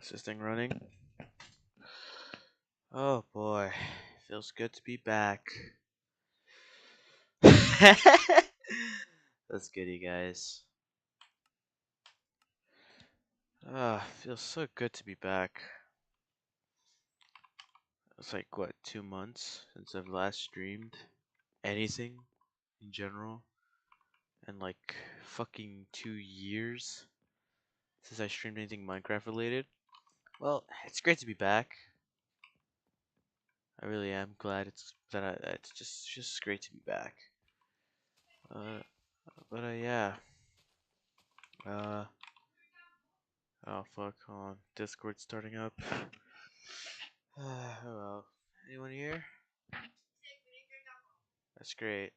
Is this thing running? Oh boy, feels good to be back. That's good, you guys. Feels so good to be back. It's like what, 2 months since I've last streamed anything in general, and like fucking 2 years since I streamed anything Minecraft related. Well, it's great to be back. I really am glad it's just great to be back. Uh, but yeah. Uh, oh fuck, hold on. Discord starting up. Oh well. Anyone here? That's great.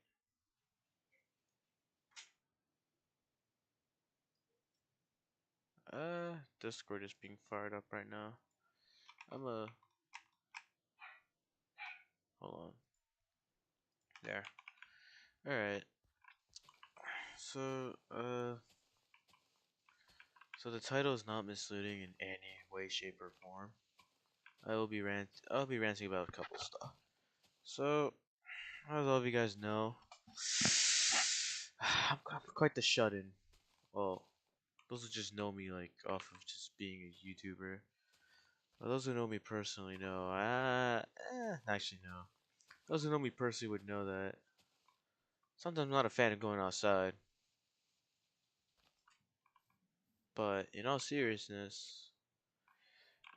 Discord is being fired up right now. I'm a hold on. There. Alright. So, so the title is not misleading in any way, shape, or form. I'll be ranting about a couple stuff. So, as all of you guys know, I'm quite the shut-in. Well, those who just know me like off of just being a YouTuber. Well, those who know me personally know. Actually no. Those who know me personally would know that sometimes I'm not a fan of going outside. But in all seriousness,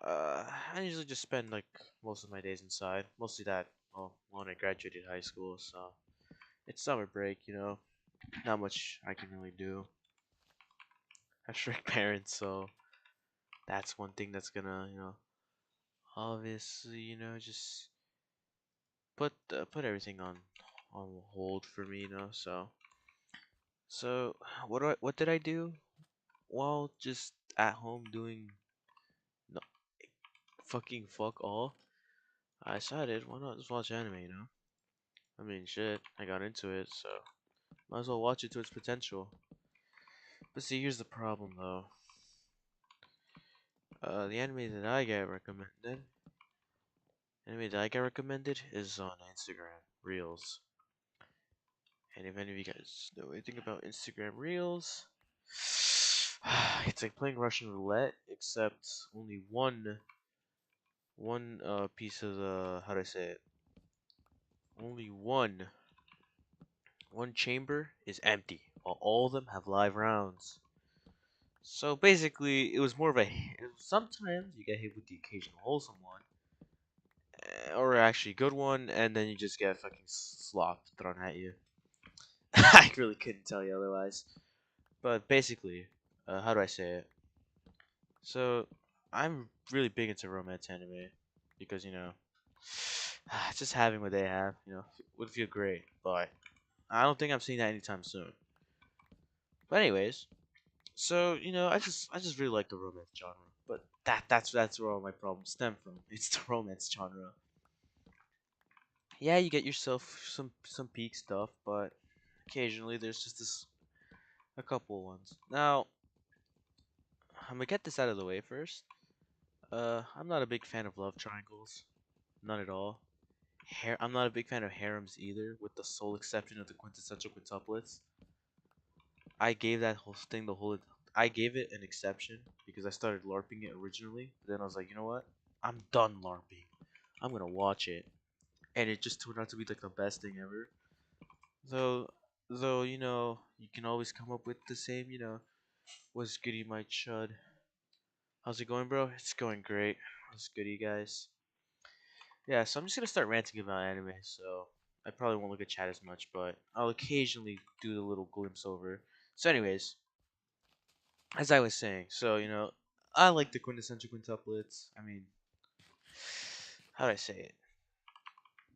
I usually just spend like most of my days inside. Mostly that. Well, when I graduated high school, so it's summer break. Not much I can really do. I have strict parents, so that's one thing that's gonna, obviously, just put everything on hold for me, So what did I do while just at home doing no fucking fuck all? I decided why not just watch anime. I mean shit, I got into it, so might as well watch it to its potential. But see, here's the problem though. The anime that I get recommended is on Instagram Reels. And if any of you guys know anything about Instagram Reels, it's like playing Russian roulette, except only one piece of the how do I say it? Only one chamber is empty, while all of them have live rounds. So basically, it was more of a. Sometimes you get hit with the occasional wholesome one, or actually good one, and then you just get fucking slop thrown at you. I really couldn't tell you otherwise. But basically, how do I say it? So I'm really big into romance anime because just having what they have, would feel great. But I don't think I'm seeing that anytime soon. But anyways, so I just really like the romance genre. But that's where all my problems stem from. It's the romance genre. Yeah, you get yourself some peak stuff, but occasionally there's just this a couple ones. Now I'm gonna get this out of the way first. I'm not a big fan of love triangles, none at all. I'm not a big fan of harems either, with the sole exception of the quintessential quintuplets. I gave that whole thing the whole. I gave it an exception because I started LARPing it originally. But then I was like, you know what? I'm done LARPing. I'm gonna watch it, and it just turned out to be like the best thing ever. Though, though you can always come up with the same. What's goody, my chud? How's it going, bro? It's going great. What's goody, guys? Yeah, so I'm just gonna start ranting about anime. So I probably won't look at chat as much, but I'll occasionally do the little glimpse over. So, anyways, as I was saying, so I like the quintessential quintuplets. I mean, how do I say it?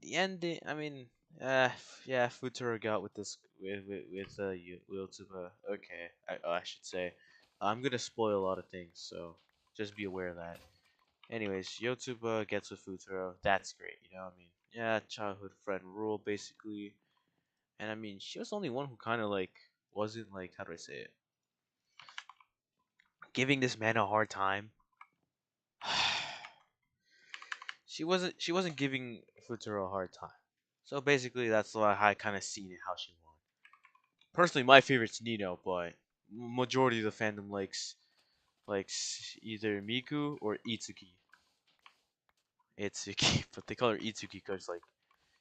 The ending. I mean, yeah, Futuro got with this Will to okay, I should say. I'm gonna spoil a lot of things, so just be aware of that. Anyways, Yotuba gets with Futuro. That's great, I mean, yeah, childhood friend rule basically. And I mean, she was the only one who kind of like wasn't like how do I say it, giving this man a hard time. she wasn't giving Futuro a hard time. So basically, that's why I kind of seen it how she won. Personally, my favorite's Nino, but majority of the fandom likes either Miku or Itsuki. Itsuki, but they call her Itsuki because like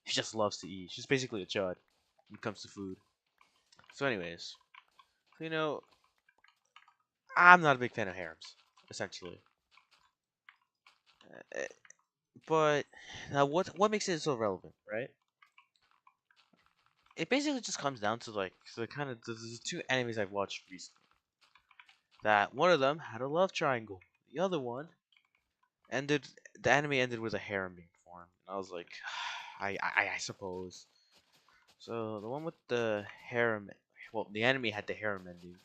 she just loves to eat. She's basically a chud when it comes to food. So, anyways, you know, I'm not a big fan of harems, essentially. Uh, But now, what makes it so relevant, right? It basically just comes down to like the kind of the two animes I've watched recently. That one of them had a love triangle. The other one ended. The anime ended with a harem being formed. And I was like, I suppose. So the one with the harem, well, the anime had the harem ending.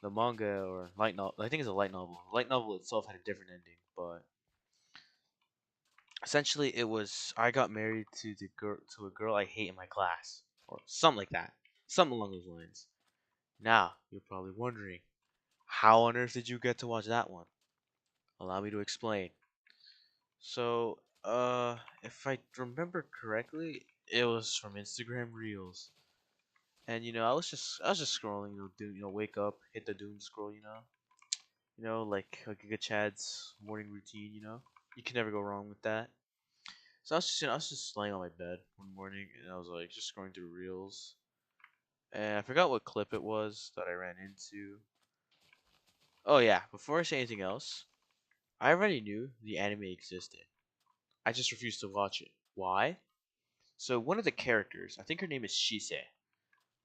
The manga or light novel, I think it's a light novel. The light novel itself had a different ending, but essentially it was I got married to a girl I hate in my class or something like that, something along those lines. Now you're probably wondering, how on earth did you get to watch that one? Allow me to explain. So, if I remember correctly, it was from Instagram Reels. And I was just scrolling, wake up, hit the doom scroll, like Giga Chad's morning routine. You can never go wrong with that. So I was just laying on my bed one morning, and I was like just scrolling through Reels, and I forgot what clip it was that I ran into. Oh yeah, before I say anything else, I already knew the anime existed. I just refused to watch it. Why? So one of the characters, I think her name is Shise.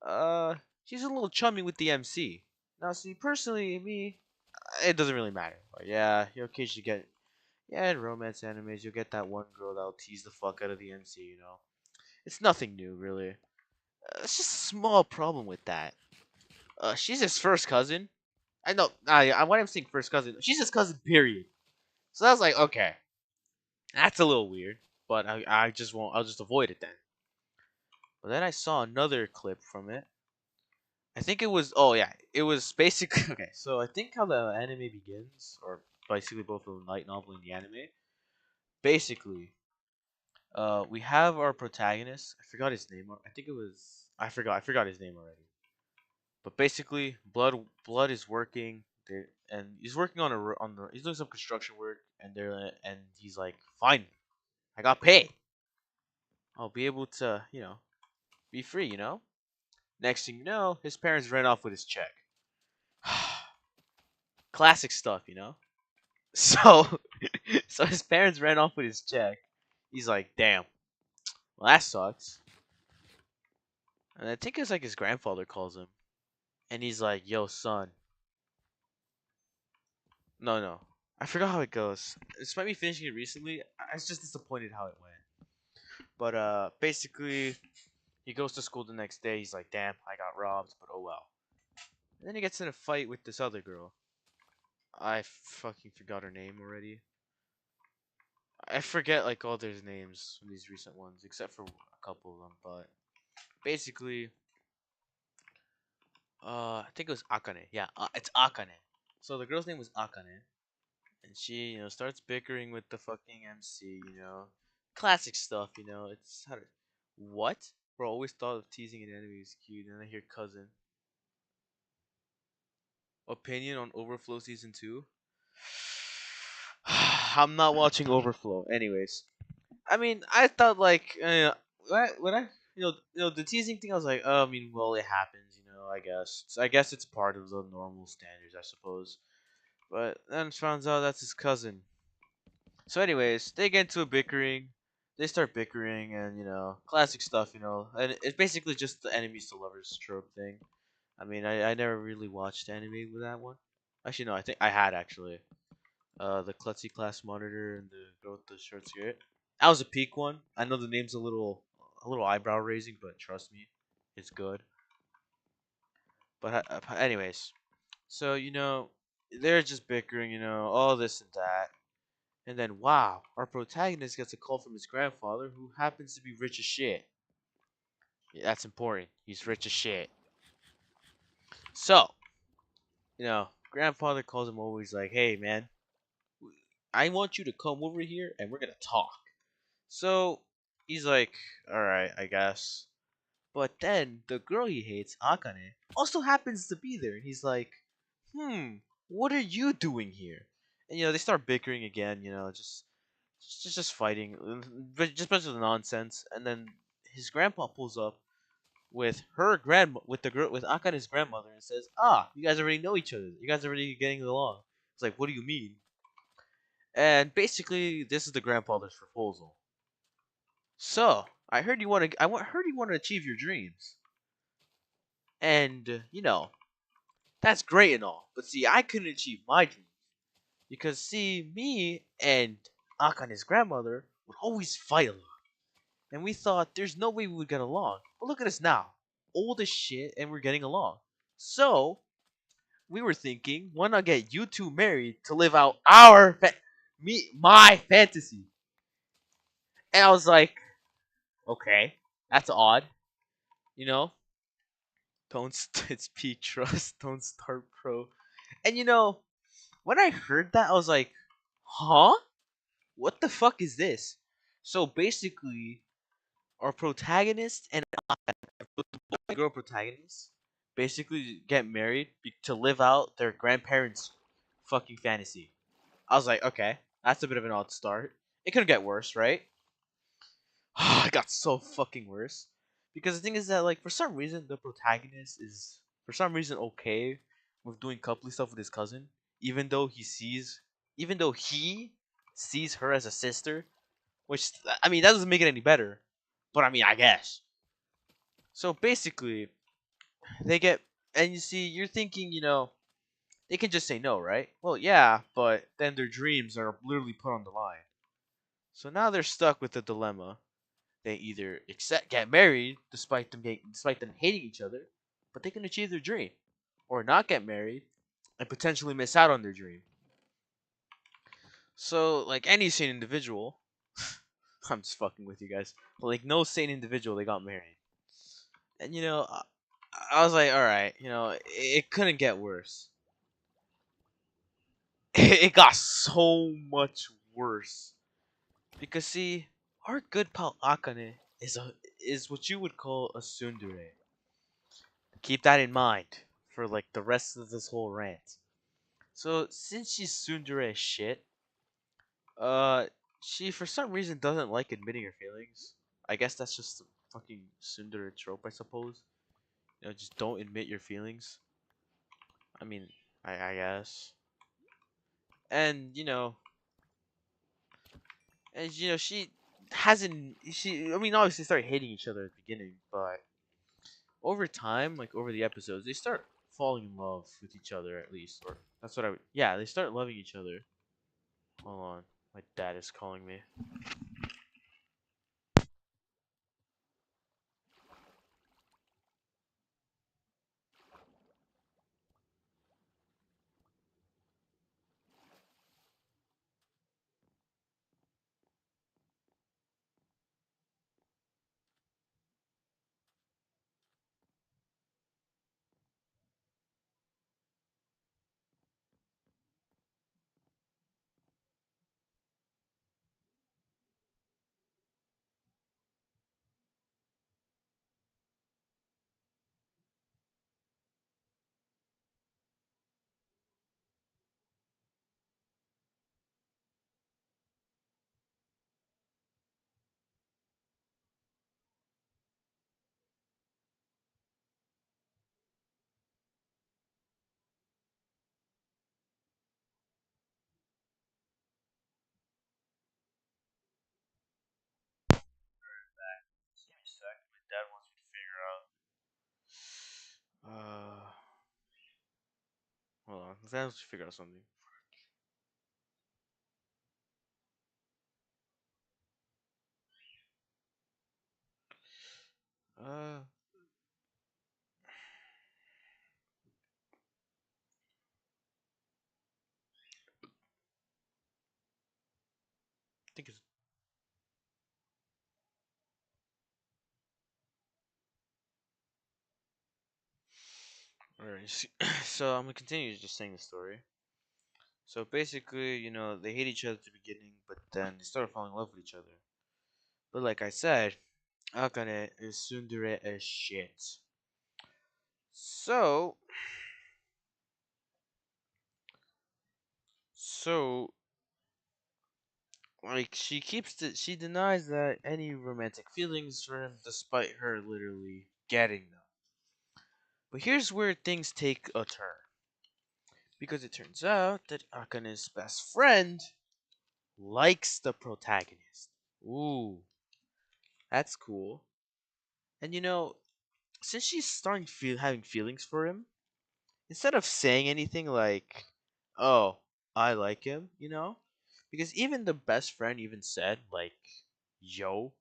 Uh, she's a little chummy with the MC. Now, see, personally, me, it doesn't really matter. But yeah, you occasionally get, yeah, in romance animes, you'll get that one girl that'll tease the fuck out of the MC. It's nothing new, really. It's just a small problem with that. She's his first cousin. I know, why I'm saying first cousin, she's his cousin, period. So I was like, okay, that's a little weird, but I just won't, I'll just avoid it then. But then I saw another clip from it. I think it was. Oh yeah, it was basically okay. So I think how the anime begins, or basically both the light novel and the anime. Basically, we have our protagonist. I forgot his name. I think it was. I forgot. I forgot his name already. But basically, blood is working. And he's working on the. He's doing some construction work, and he's like, fine, I got paid. I'll be able to be free. Next thing you know, his parents ran off with his check. Classic stuff. So, so his parents ran off with his check. He's like, damn, well that sucks. And I think it's like his grandfather calls him, and he's like, yo, son. No, no, I forgot how it goes. Despite me finishing it recently, I was just disappointed how it went. But basically, he goes to school the next day. He's like, damn, I got robbed, but oh well. And then he gets in a fight with this other girl. I fucking forgot her name already. I forget like all their names from these recent ones, except for a couple of them. But basically, I think it was Akane. Yeah, it's Akane. So the girl's name was Akane, and she, starts bickering with the fucking MC. Classic stuff. It's how to. What? Bro, always thought of teasing an enemy is cute, and I hear cousin. Opinion on Overflow season 2? I'm not watching Overflow. Anyways, I mean, I thought like when I the teasing thing, I was like, oh, I mean, well, it happens. I guess. I guess it's part of the normal standards, I suppose. But then finds out that's his cousin. So, anyways, they get into a bickering. They start bickering, and classic stuff. And it's basically just the enemies to lovers trope thing. I mean, I never really watched anime with that one. Actually, no, I think I had actually. The klutzy class monitor and the girl with the short skirt. That was a peak one. I know the name's a little eyebrow raising, but trust me, it's good. But anyways, so they're just bickering, all this and that, and then wow, our protagonist gets a call from his grandfather, who happens to be rich as shit. Yeah, that's important. He's rich as shit. So grandfather calls him over. He's like, "Hey, man, I want you to come over here and we're gonna talk. So he's like, all right, I guess. But then the girl he hates, Akane, also happens to be there. And he's like, hmm, what are you doing here? And they start bickering again. Just fighting, but just a bunch of nonsense. And then his grandpa pulls up with the girl with Akane's grandmother and says, "Ah, you guys already know each other. You guys are already getting along." It's like, "What do you mean?" And basically, this is the grandfather's proposal. So heard you want to achieve your dreams, and that's great and all. But see, I couldn't achieve my dreams because see, me and Akane's grandmother would always fight a lot, and we thought there's no way we would get along. But look at us now, old as shit, and we're getting along. So we were thinking, why not get you two married to live out my fantasy? And I was like, okay, that's odd, you know. It's peak trust. Don't start pro. And when I heard that, I was like, huh? What the fuck is this? So basically, our protagonist and the girl protagonist basically get married to live out their grandparents' fucking fantasy. I was like, okay, that's a bit of an odd start. It could get worse, right? It got so fucking worse. Because the thing is that, like, for some reason, the protagonist is, for some reason, okay with doing coupley stuff with his cousin, even though he sees her as a sister, which, I mean, that doesn't make it any better. But I mean, I guess. So basically, they get, and you see, you're thinking, they can just say no, right? Well, yeah, but then their dreams are literally put on the line. So now they're stuck with the dilemma. They either get married despite them hating each other, but they can achieve their dream, or not get married and potentially miss out on their dream. So, like any sane individual, I'm just fucking with you guys, but like no sane individual, they got married. And I was like, all right, it couldn't get worse. It got so much worse because see, our good pal Akane is what you would call a tsundere. Keep that in mind for like the rest of this whole rant. So since she's tsundere as shit, uh, she for some reason doesn't like admitting her feelings. I guess that's just a fucking tsundere trope, I suppose. Just don't admit your feelings. I mean, I guess. And she hasn't. She, I mean, obviously started hating each other at the beginning, but over time, like over the episodes, they start falling in love with each other at least, or that's what I would. Yeah, they start loving each other. Hold on, my dad is calling me. Just give me a sec. My dad wants me to figure out. Hold on. My dad wants to figure out something. I think it's alright. So I'm gonna continue just saying the story. So basically, they hate each other at the beginning, but then they started falling in love with each other. But like I said, Akane is tsundere as shit. So, so like she denies that any romantic feelings for him, despite her literally getting them. But here's where things take a turn, because it turns out that Akane's best friend likes the protagonist. Ooh, that's cool. And since she's starting having feelings for him, instead of saying anything like, "Oh, I like him," because even the best friend even said like, "Yo,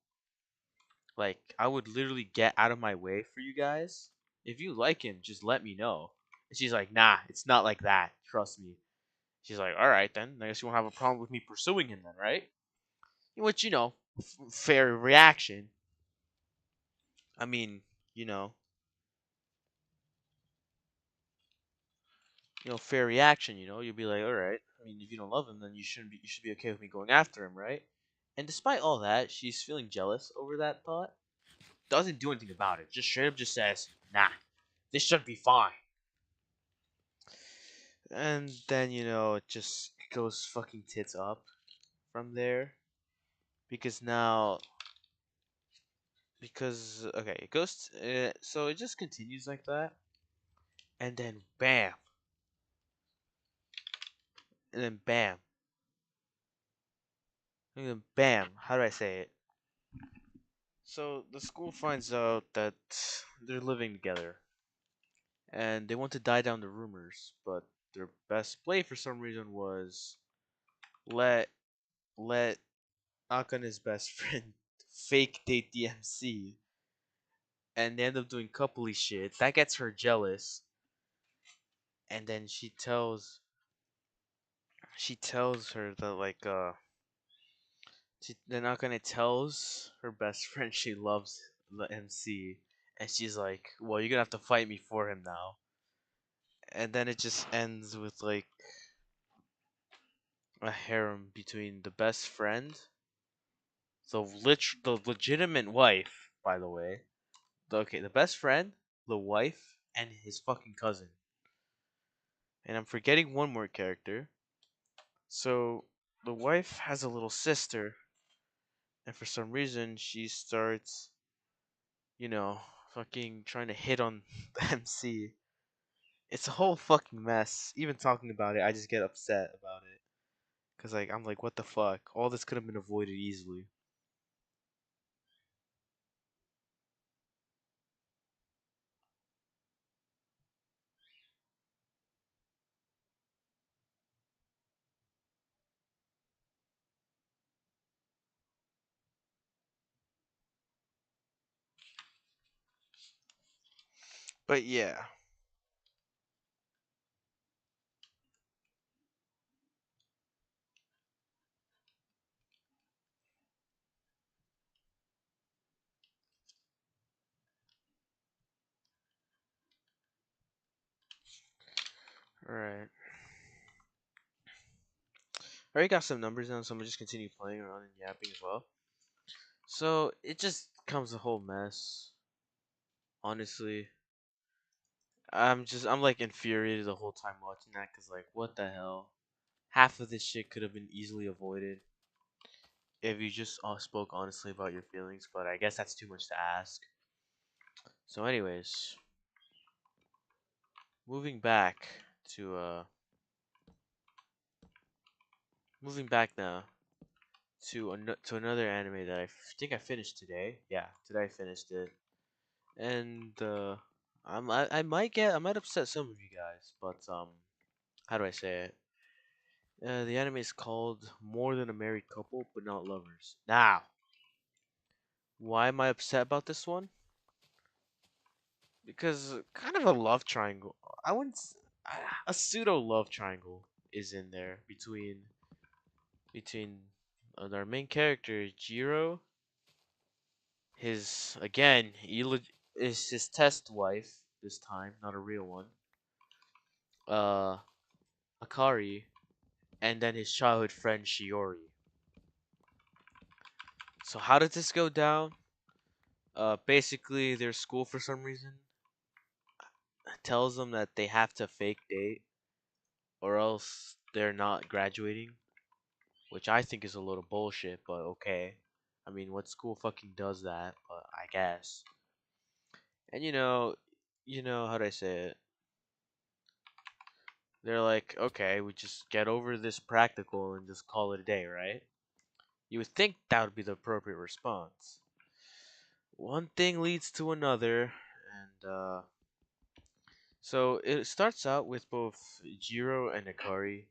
like I would literally get out of my way for you guys. If you like him, just let me know." And she's like, "Nah, it's not like that. Trust me." She's like, "All right then. I guess you won't have a problem with me pursuing him then, right?" Which fair reaction. I mean, you know, fair reaction. You'd be like, "All right. I mean, if you don't love him, then You should be okay with me going after him, right?" And despite all that, she's feeling jealous over that thought. Doesn't do anything about it. Just straight up just says, "Nah, this should be fine." And then it just goes fucking tits up from there, because now because okay, it goes so it just continues like that, and then bam, and then bam, and then bam. How do I say it? So the school finds out that they're living together, and they want to die down the rumors, but their best play for some reason was let let Akane's best friend fake date the MC, and they end up doing coupley shit. That gets her jealous, and then she tells her that then Akane tells her best friend she loves the MC, and she's like, "Well, you're gonna have to fight me for him now." And then it just ends with like a harem between the best friend, the legitimate wife, by the way. The best friend, the wife, and his fucking cousin. And I'm forgetting one more character. So the wife has a little sister, and for some reason she starts, you know, fucking trying to hit on the MC. It's a whole fucking mess. Even talking about it, I just get upset about it. Cause I'm like, what the fuck? All this could have been avoided easily. But yeah, alright. I already got some numbers down, so I'm gonna just continue playing around and yapping as well. So it just becomes a whole mess. Honestly, I'm like infuriated the whole time watching that, cause like, what the hell? Half of this shit could have been easily avoided if you just spoke honestly about your feelings, but I guess that's too much to ask. So, anyways, moving back to moving back now to another anime that think I finished today. Yeah, today I finished it, and I might upset some of you guys, but how do I say it? The anime is called More Than a Married Couple, but Not Lovers. Now, why am I upset about this one? Because kind of a love triangle. I wouldn't. A pseudo love triangle is in there between our main character Jiro, his again is his test wife this time, not a real one. Uh, Akari, and then his childhood friend Shiori. So how did this go down? Basically, their school for some reason tells them that they have to fake date or else they're not graduating, which I think is a little bullshit, but okay. I mean, what school fucking does that? But I guess. And how do I say it? They're like, okay, we just get over this practical and just call it a day, right? You would think that would be the appropriate response. One thing leads to another, and so it starts out with both Jiro and Akari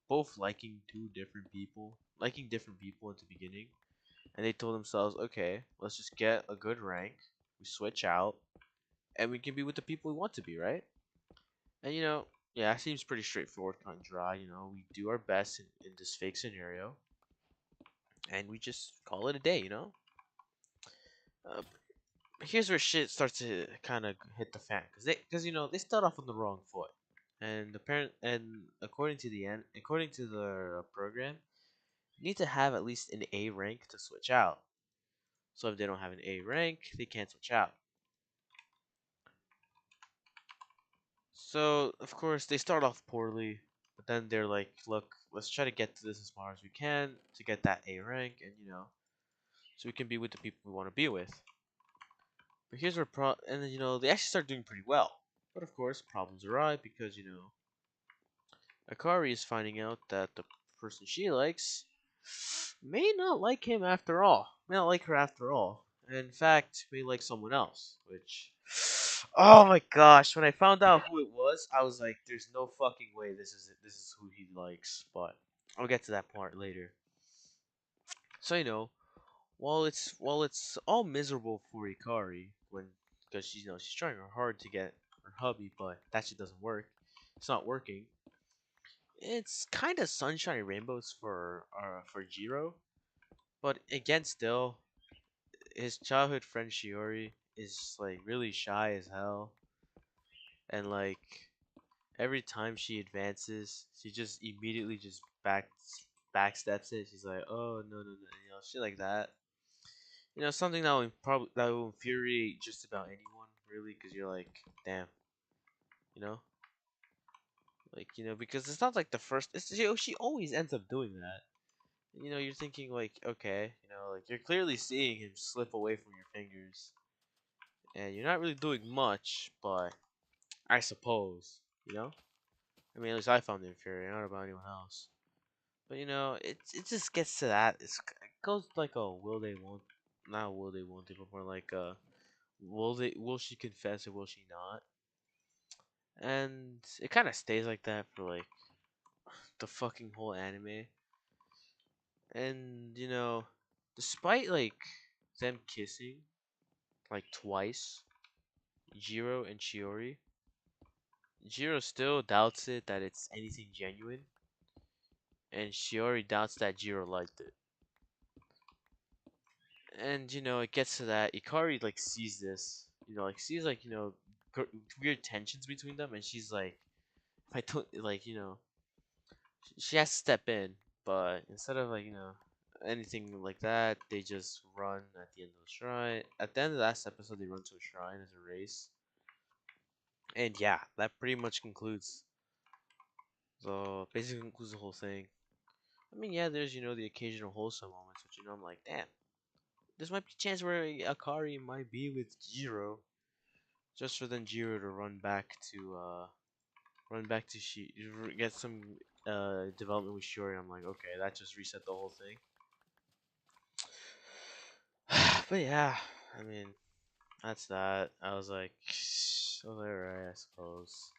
both liking different people at the beginning, and they told themselves, okay, let's just get a good rank, we switch out, and we can be with the people we want to be, right? And yeah, it seems pretty straightforward, cut and dry. We do our best in this fake scenario, and we just call it a day. Uh, Here's where shit starts to kind of hit the fan, because they start off on the wrong foot, and according to the program, you need to have at least an A rank to switch out. So if they don't have an A rank, they can't switch out. So of course they start off poorly, but then they're like, look, let's try to get to this as far as we can to get that A rank, and so we can be with the people we want to be with. But here's where and then they actually start doing pretty well. But of course, problems arise because Akari is finding out that the person she likes may not like him after all. May not like her after all. And in fact, may like someone else. Which, oh my gosh! When I found out who it was, I was like, "There's no fucking way this is it. This is who he likes." But I'll get to that part later. So while it's all miserable for Ikari because she's trying hard to get her hubby, but that shit doesn't work. It's not working. It's kind of sunshine and rainbows for Jiro, but again, still his childhood friend Shiori is like really shy as hell, and like every time she advances, she just immediately just backsteps it. She's like, "Oh no no no," shit like that. Something that will infuriate just about anyone, really, because you're like, damn, you know, because it's not like the first. She always ends up doing that. You're thinking like, okay, like you're clearly seeing him slip away from your fingers, and you're not really doing much, but I suppose, you know. I mean, at least I found it infuriating. I don't know about anyone else, but it just gets to that. It goes like a will they won't, not will they won't they, but more like will she confess or will she not? And it kind of stays like that for like the fucking whole anime. And despite like them kissing like twice, Jiro and Shiori, Jiro still doubts it that it's anything genuine, and Shiori doubts that Jiro liked it. And it gets to that. Ikari like sees this, like sees like weird tensions between them, and she's like, if I don't like she has to step in, but instead of like anything like that, they just run at the end of the shrine. At the end of the last episode, they run to a shrine as a race, and yeah, that pretty much concludes basically concludes the whole thing. I mean, yeah, there's the occasional wholesome moments, but I'm like, damn, this might be a chance where Akari might be with Jiro, just for then Jiro to run back to get some development with Shiori. I'm like, okay, that just reset the whole thing. But yeah, I mean, that's that. Alright, I suppose.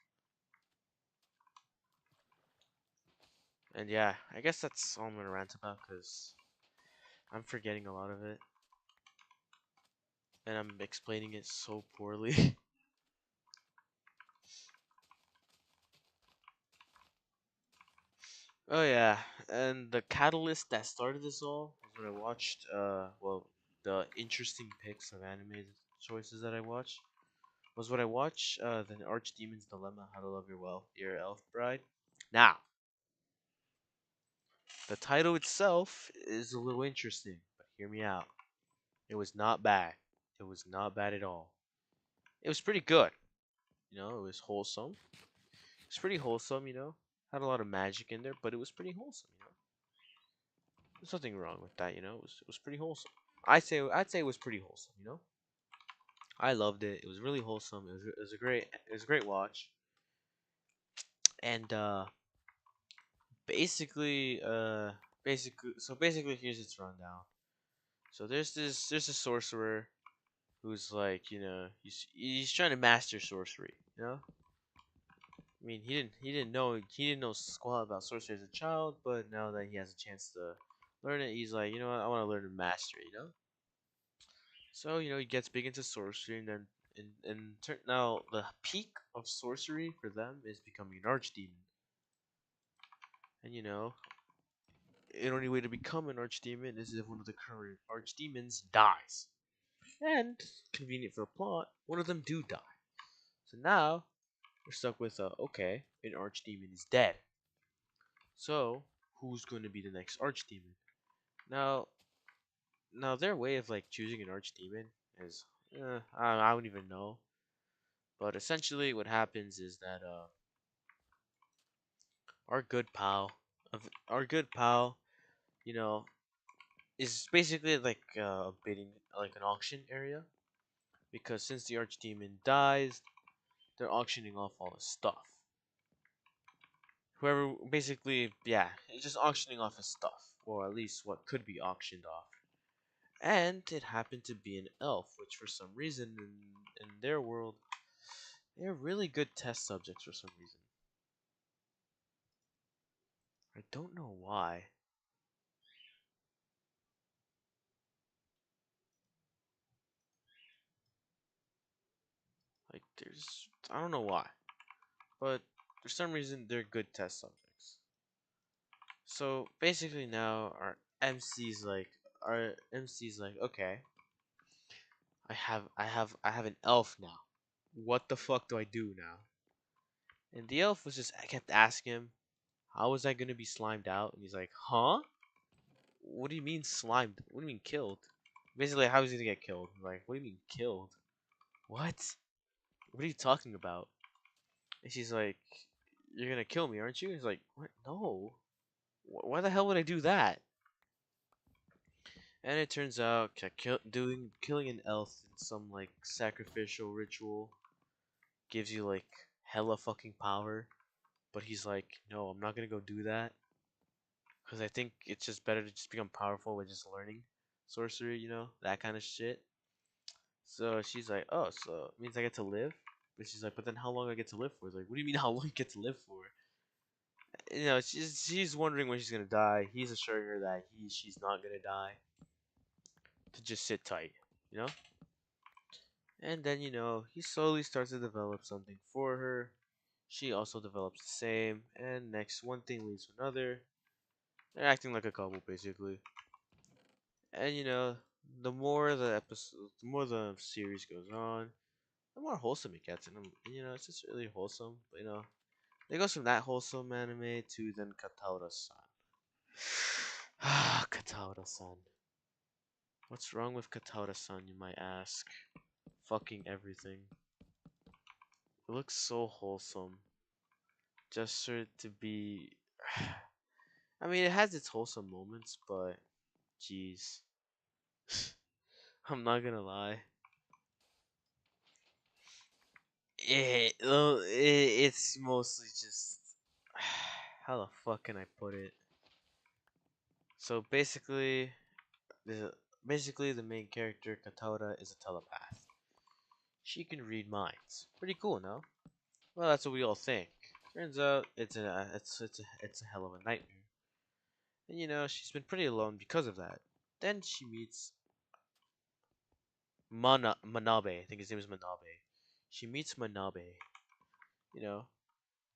And yeah, I guess that's all I'm gonna rant about because I'm forgetting a lot of it, and I'm explaining it so poorly. Oh yeah, and the catalyst that started this all was when I watched the interesting picks of anime choices that I watched was what I watched the Archdemon's Dilemma: How to Love Your Elf Bride. Now, The title itself is a little interesting, but hear me out. It was not bad. It was not bad at all. It was pretty good. It was wholesome. It's pretty wholesome. Had a lot of magic in there, but it was pretty wholesome. There's nothing wrong with that. It was pretty wholesome. I'd say it was pretty wholesome. I loved it. It was really wholesome. It was a great watch. And basically here's its rundown. So there's a sorcerer who's like, he's trying to master sorcery. I mean, he didn't know squat about sorcery as a child, but now that he has a chance to learn it, he's like, you know what, I want to learn to master it. So he gets big into sorcery, and then now the peak of sorcery for them is becoming an archdemon. And the only way to become an archdemon is if one of the current archdemons dies. And convenient for the plot, one of them do die. So now we're stuck with okay, an archdemon is dead. So who's going to be the next archdemon? Now, now their way of like choosing an archdemon is, I don't even know. But essentially, what happens is that our good pal, our good pal, you know, is basically like a bidding, like an auction area, because since the archdemon dies, they're auctioning off all the stuff. Whoever, basically, yeah, it's just auctioning off his stuff, or at least what could be auctioned off. And it happened to be an elf, which for some reason in their world, they're really good test subjects for some reason. I don't know why. Like, I don't know why, but for some reason they're good test subjects. So basically now our MC's like, okay, I have an elf now. What the fuck do I do now? And the elf I kept asking him, how was I gonna be slimed out? And he's like, huh? What do you mean slimed? What do you mean killed? Basically, how is he gonna get killed? Like, what do you mean killed? What? What are you talking about? And she's like, you're gonna kill me, aren't you? He's like, what? No. Why the hell would I do that? And it turns out killing an elf in some like sacrificial ritual gives you like hella fucking power. But he's like, no, I'm not gonna go do that because I think it's just better to just become powerful by just learning sorcery, that kind of shit. So she's like, oh, so it means I get to live? But she's like, but then how long I get to live for? It's like, what do you mean how long you get to live for? She's wondering when she's gonna die. He's assuring her that she's not gonna die. To just sit tight, you know. And then he slowly starts to develop something for her. She also develops the same, and next one thing leads to another. They're acting like a couple basically. And the more the series goes on, the more wholesome it gets, and it's just really wholesome. But it goes from that wholesome anime to then Kataura-san. Ah, Kataura-san. What's wrong with Kataura-san, you might ask? Fucking everything. It looks so wholesome. Just for it to be. I mean, it has its wholesome moments, but jeez, I'm not gonna lie. It's mostly just how the fuck can I put it? So the the main character Kataura is a telepath. She can read minds. Pretty cool, no? Well, that's what we all think. Turns out it's a hell of a nightmare. And she's been pretty alone because of that. Then she meets Manabe. I think his name is Manabe. She meets Manabe. You know,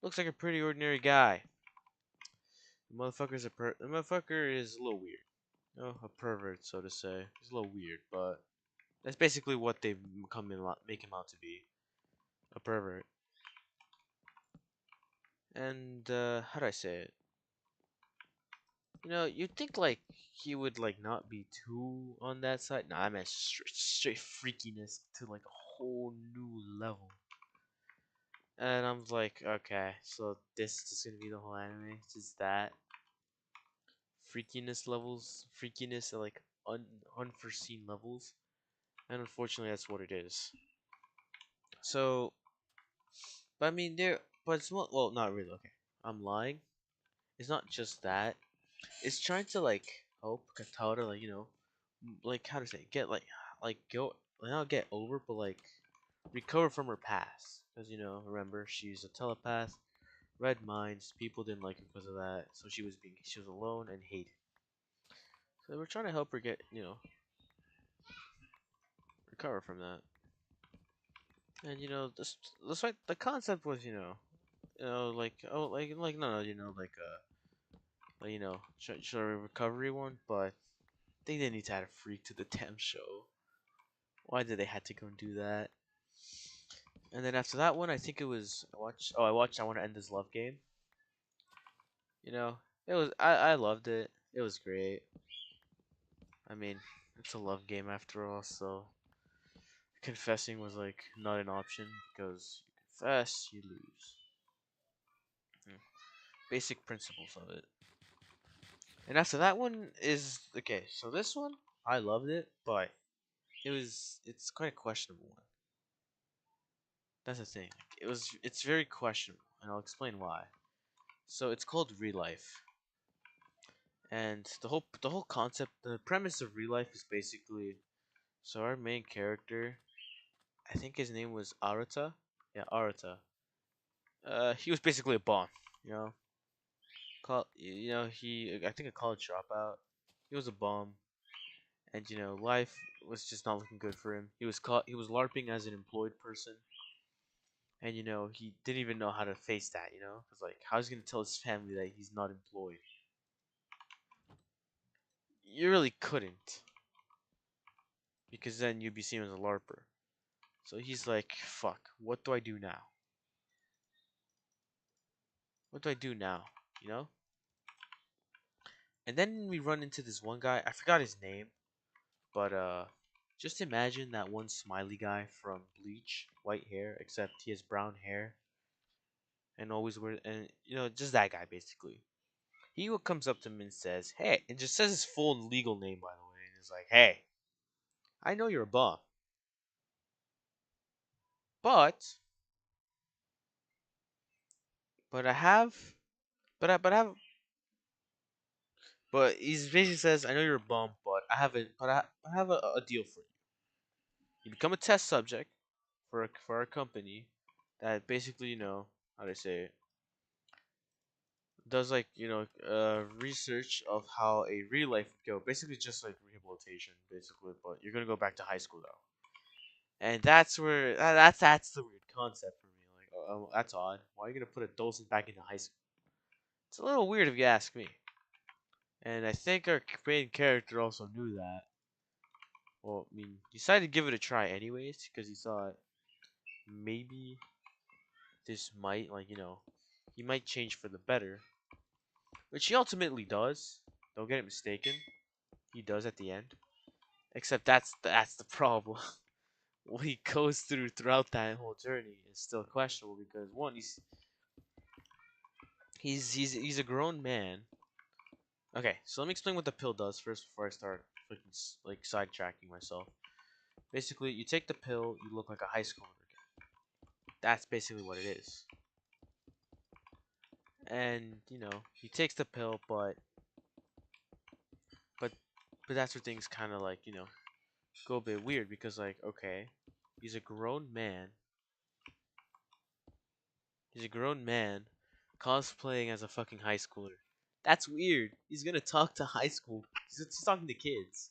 looks like a pretty ordinary guy. The motherfucker is a little weird. A pervert, so to say. He's a little weird, but that's basically what they make him out to be. A pervert. And how do I say it? you'd think like he would like not be too on that side. Nah, I meant straight freakiness to like a whole new level. And I'm like, okay, so this is just gonna be the whole anime. It's just that freakiness levels, freakiness at like unforeseen levels, and unfortunately, that's what it is. So, but I mean, but it's not. Well, not really. Okay, I'm lying. It's not just that. It's trying to like help Katara, like like how to say, get like go, not get over, but like recover from her past. Because remember, she's a telepath, read minds. People didn't like her because of that, so she was alone and hated. So we're trying to help her get recover from that. And this right, the concept was like oh like no like show a recovery one, but they didn't need to add a freak to the damn show. Why did they had to go and do that? And then after that one, I think it was I watched I Want to End This Love Game. You know, I loved it. It was great. I mean, it's a love game after all, so confessing was like not an option because you confess, you lose. Hmm. Basic principles of it. And after that one is okay. So this one, I loved it, but it's quite a questionable one. That's the thing. It's very questionable, and I'll explain why. So it's called Real Life, and the whole concept, the premise of Real Life is basically so our main character, I think his name was Arata. Yeah, Arata. He was basically a bomb. You know, he I think a college dropout. He was a bomb, and life was just not looking good for him. He was larping as an employed person, and he didn't even know how to face that. Because like how's he gonna tell his family that he's not employed? You really couldn't, because then you'd be seen as a larper. So he's like, fuck, what do I do now? What do I do now? You know? And then we run into this one guy. I forgot his name, but just imagine that one smiley guy from Bleach, white hair, except he has brown hair and always wears, and just that guy basically. He comes up to him and says, "Hey," and just says his full legal name, by the way, and he's like, "Hey, I know you're a bum, but I have, but I have, but he's basically says, I know you're a bum, but I have a deal for you. You become a test subject for our company that basically, how do I say it, does like research of how a real life would go. Basically, just like rehabilitation, basically. But you're gonna go back to high school though, and that's where that's the weird concept for me. Like, that's odd. Why are you gonna put a docent back into high school? It's a little weird if you ask me. And I think our main character also knew that. Well, I mean, he decided to give it a try anyways because he thought maybe this might, like, he might change for the better, which he ultimately does. Don't get it mistaken, he does at the end. Except that's the problem. What he goes throughout that whole journey is still questionable because one, he's a grown man. Okay, so let me explain what the pill does first before I start like sidetracking myself. Basically, you take the pill, you look like a high schooler again. That's basically what it is. And he takes the pill, but but that's where things kind of like go a bit weird because like okay, he's a grown man. He's a grown man cosplaying as a fucking high schooler. That's weird. He's gonna talk to high school. He's talking to kids.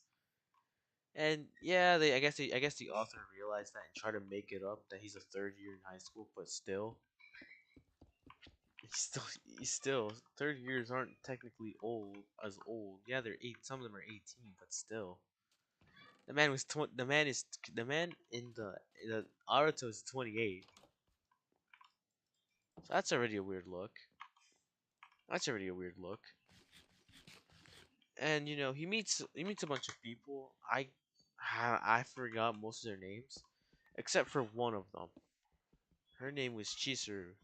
And yeah, I guess the author realized that and tried to make it up that he's a third year in high school, but still, he's still he's still third years aren't technically old. Yeah, they're eight. Some of them are 18, but still. The man in the Naruto is 28. So that's already a weird look. That's already a weird look. and he meets a bunch of people. I forgot most of their names, except for one of them. Her name was Chizuru.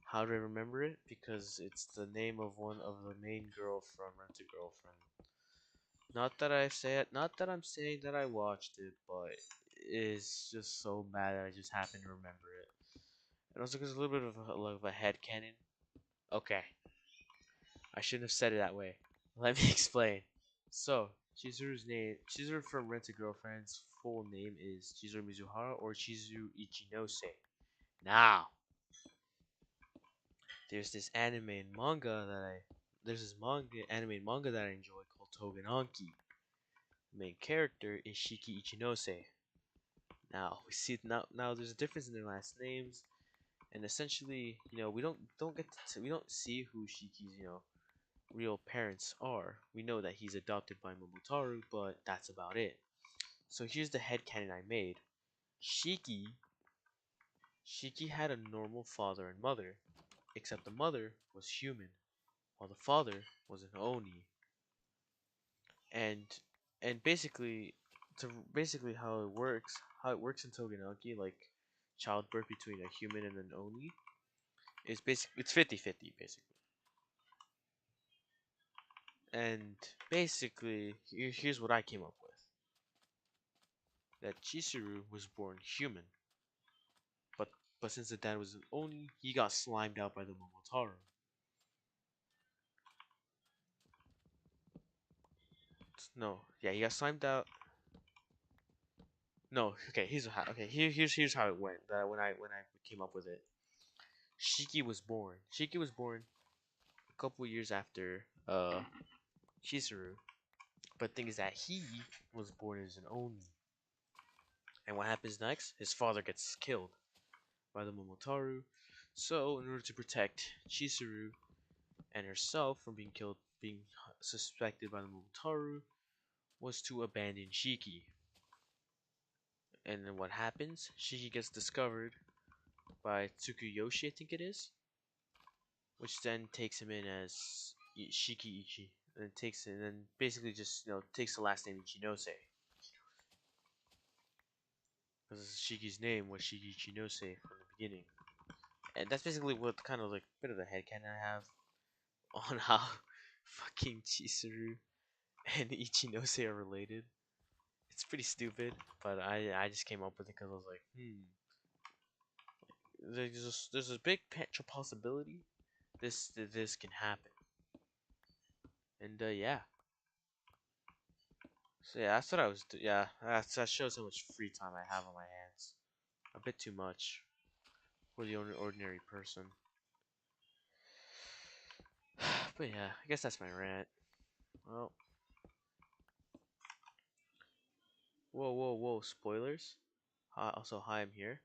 How do I remember it? Because it's the name of one of the main girl from Rent a Girlfriend. Not that I'm saying that I watched it, but it's just so bad that I just happen to remember it. And also because a little bit of a head cannon. Okay, I shouldn't have said it that way. Let me explain. So, Chizuru from Rent a Girlfriend's full name is Chizuru Mizuhara or Chizuru Ichinose. Now, there's this anime and manga that I there's this anime and manga that I enjoy called Togenanki. The main character is Shiki Ichinose. Now we see now there's a difference in their last names, and essentially, we don't see who Shiki's real parents are. We know that he's adopted by Momotaro, but that's about it. So here's the headcanon I made. Shiki Shiki had a normal father and mother, except the mother was human, while the father was an Oni. And basically how it works in Togenaki, like childbirth between a human and an Oni, is it's 50-50 basically. And basically, here's what I came up with. That Chizuru was born human, but since the dad was an Oni, he got slimed out by the Momotaro. No, yeah, he got slimed out. No, okay, here's how it went. That when I came up with it, Shiki was born. Shiki was born a couple years after Chizuru, but the thing is that he was born as an Oni. And what happens next? His father gets killed by the Momotaro. So, in order to protect Chizuru and herself from being suspected by the Momotaro, was to abandon Shiki. And then what happens? Shiki gets discovered by Tsukuyoshi, I think it is, which then takes him in as Shiki Ichi, and then basically just takes the last name Ichinose, because Shiki's name was Shiki Ichinose from the beginning. And that's basically what kind of like bit of the headcanon I have on how fucking Chizuru and Ichinose are related. It's pretty stupid, but I just came up with it because I was like, there's a big potential possibility this can happen, and yeah. So yeah, that's what I was. Yeah, that shows how much free time I have on my hands. A bit too much for the ordinary person. But yeah, I guess that's my rant. Well, whoa, spoilers. Hi, also, hi, I'm here.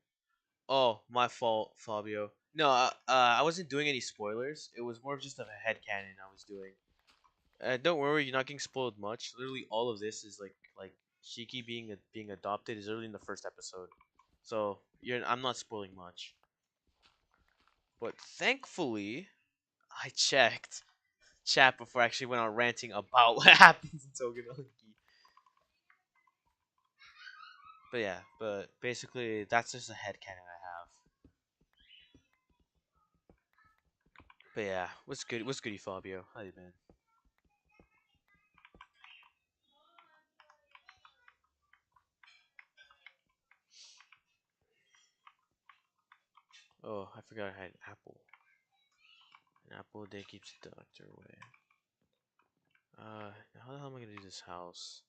Oh, my fault, Fabio. No, I wasn't doing any spoilers. It was more of just a headcanon I was doing. Don't worry, you're not getting spoiled much. Literally, all of this is like Shiki being adopted is early in the first episode, so I'm not spoiling much. But thankfully, I checked chat before I actually went on ranting about what happens in Togenomichi. But yeah, but basically that's just a headcanon I have. But yeah, what's good? What's goody, Fabio? How you been? Oh, I forgot I had an apple. An apple a day keeps the doctor away. How the hell am I gonna do this house?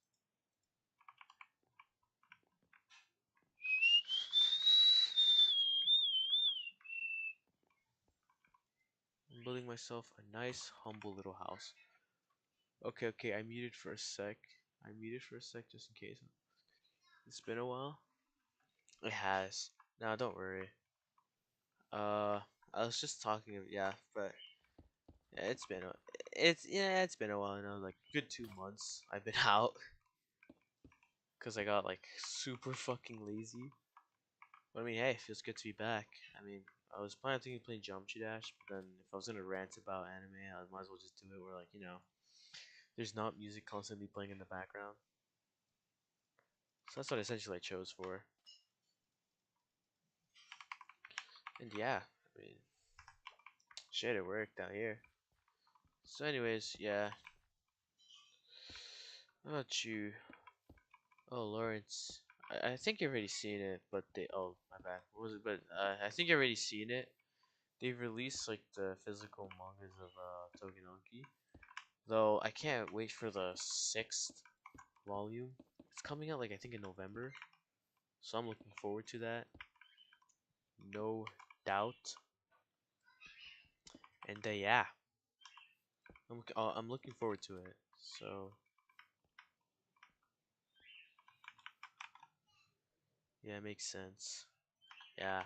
I'm building myself a nice, humble little house. Okay, I muted for a sec. I muted for a sec just in case. It's been a while. It has. No, don't worry. Uh, I was just talking. Yeah, but yeah, it's been a while now. Like good 2 months. I've been out because I got like super fucking lazy. But I mean, hey, it feels good to be back. I mean, I was planning on thinking playing Geometry Dash, but then if I was gonna rant about anime, I might as well just do it. Where like There's not music constantly playing in the background. So that's what essentially I chose for. And yeah, I mean, shit, it worked out here. So, anyways, yeah. How about you? Oh, Lawrence. I think you've already seen it, but they. Oh, my bad. What was it? But I think you've already seen it. They've released like the physical mangas of Togenonki. Though I can't wait for the sixth volume. It's coming out like I think in November. So I'm looking forward to that. No doubt. And yeah, I'm looking forward to it. So yeah, it makes sense. Yeah.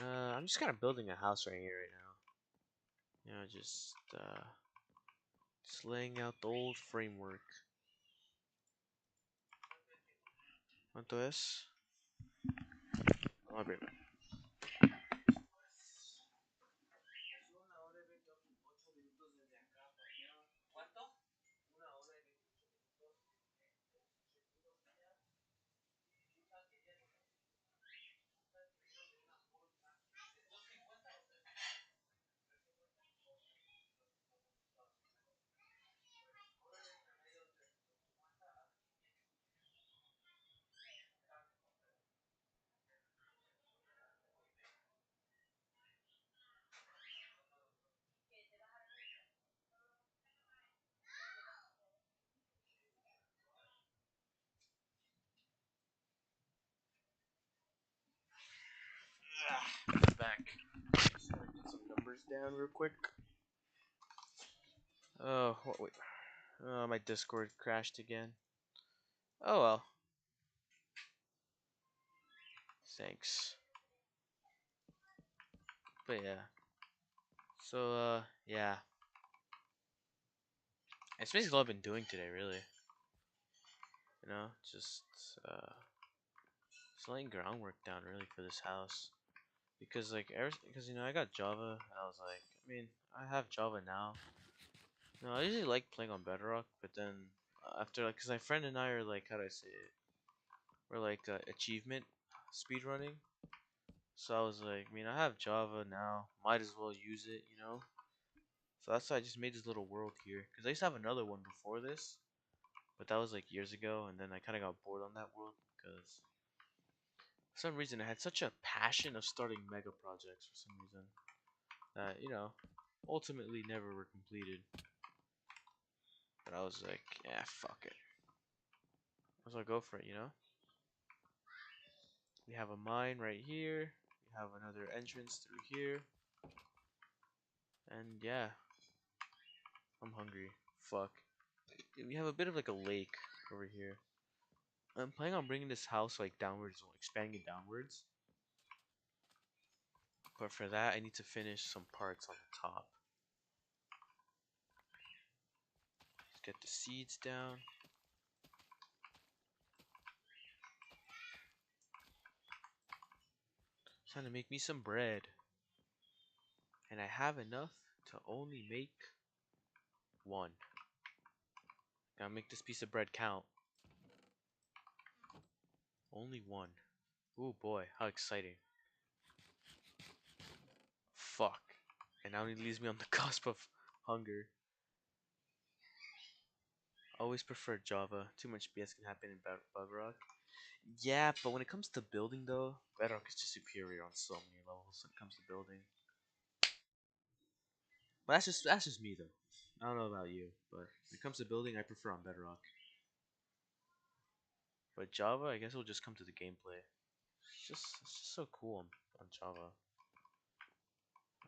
I'm just kind of building a house right here right now. Just laying out the old framework. ¿Cuánto es? I'll be right. Back. Just gotta get some numbers down real quick. Oh, wait. Oh, my Discord crashed again. Oh well. Thanks. But yeah. So yeah. It's basically all I've been doing today, really. You know, just laying groundwork down really for this house. Because because I got Java, and I was like, I mean, I have Java now. I usually like playing on Bedrock, but then after like, cause my friend and I are like, how do I say it? We're like achievement speedrunning. So I was like, I mean, I have Java now, might as well use it, you know. So that's why I just made this little world here. Cause I used to have another one before this, but that was like years ago, and then I kind of got bored on that world because for some reason I had such a passion of starting mega projects for some reason that ultimately never were completed. But I was like, yeah, fuck it. I was like, go for it, you know. We have a mine right here. We have another entrance through here, and yeah, I'm hungry. Fuck. We have a bit of like a lake over here. I'm planning on bringing this house like downwards, or expanding it downwards. But for that, I need to finish some parts on the top. Let's get the seeds down. It's time to make me some bread. And I have enough to only make one. Gotta make this piece of bread count. Only one. Ooh boy, how exciting. Fuck. And now it leaves me on the cusp of hunger. Always prefer Java. Too much BS can happen in Bedrock. Yeah, but when it comes to building though, Bedrock is just superior on so many levels when it comes to building. But that's just me though. I don't know about you, but when it comes to building, I prefer on Bedrock. But Java, I guess it'll just come to the gameplay. It's just so cool on Java.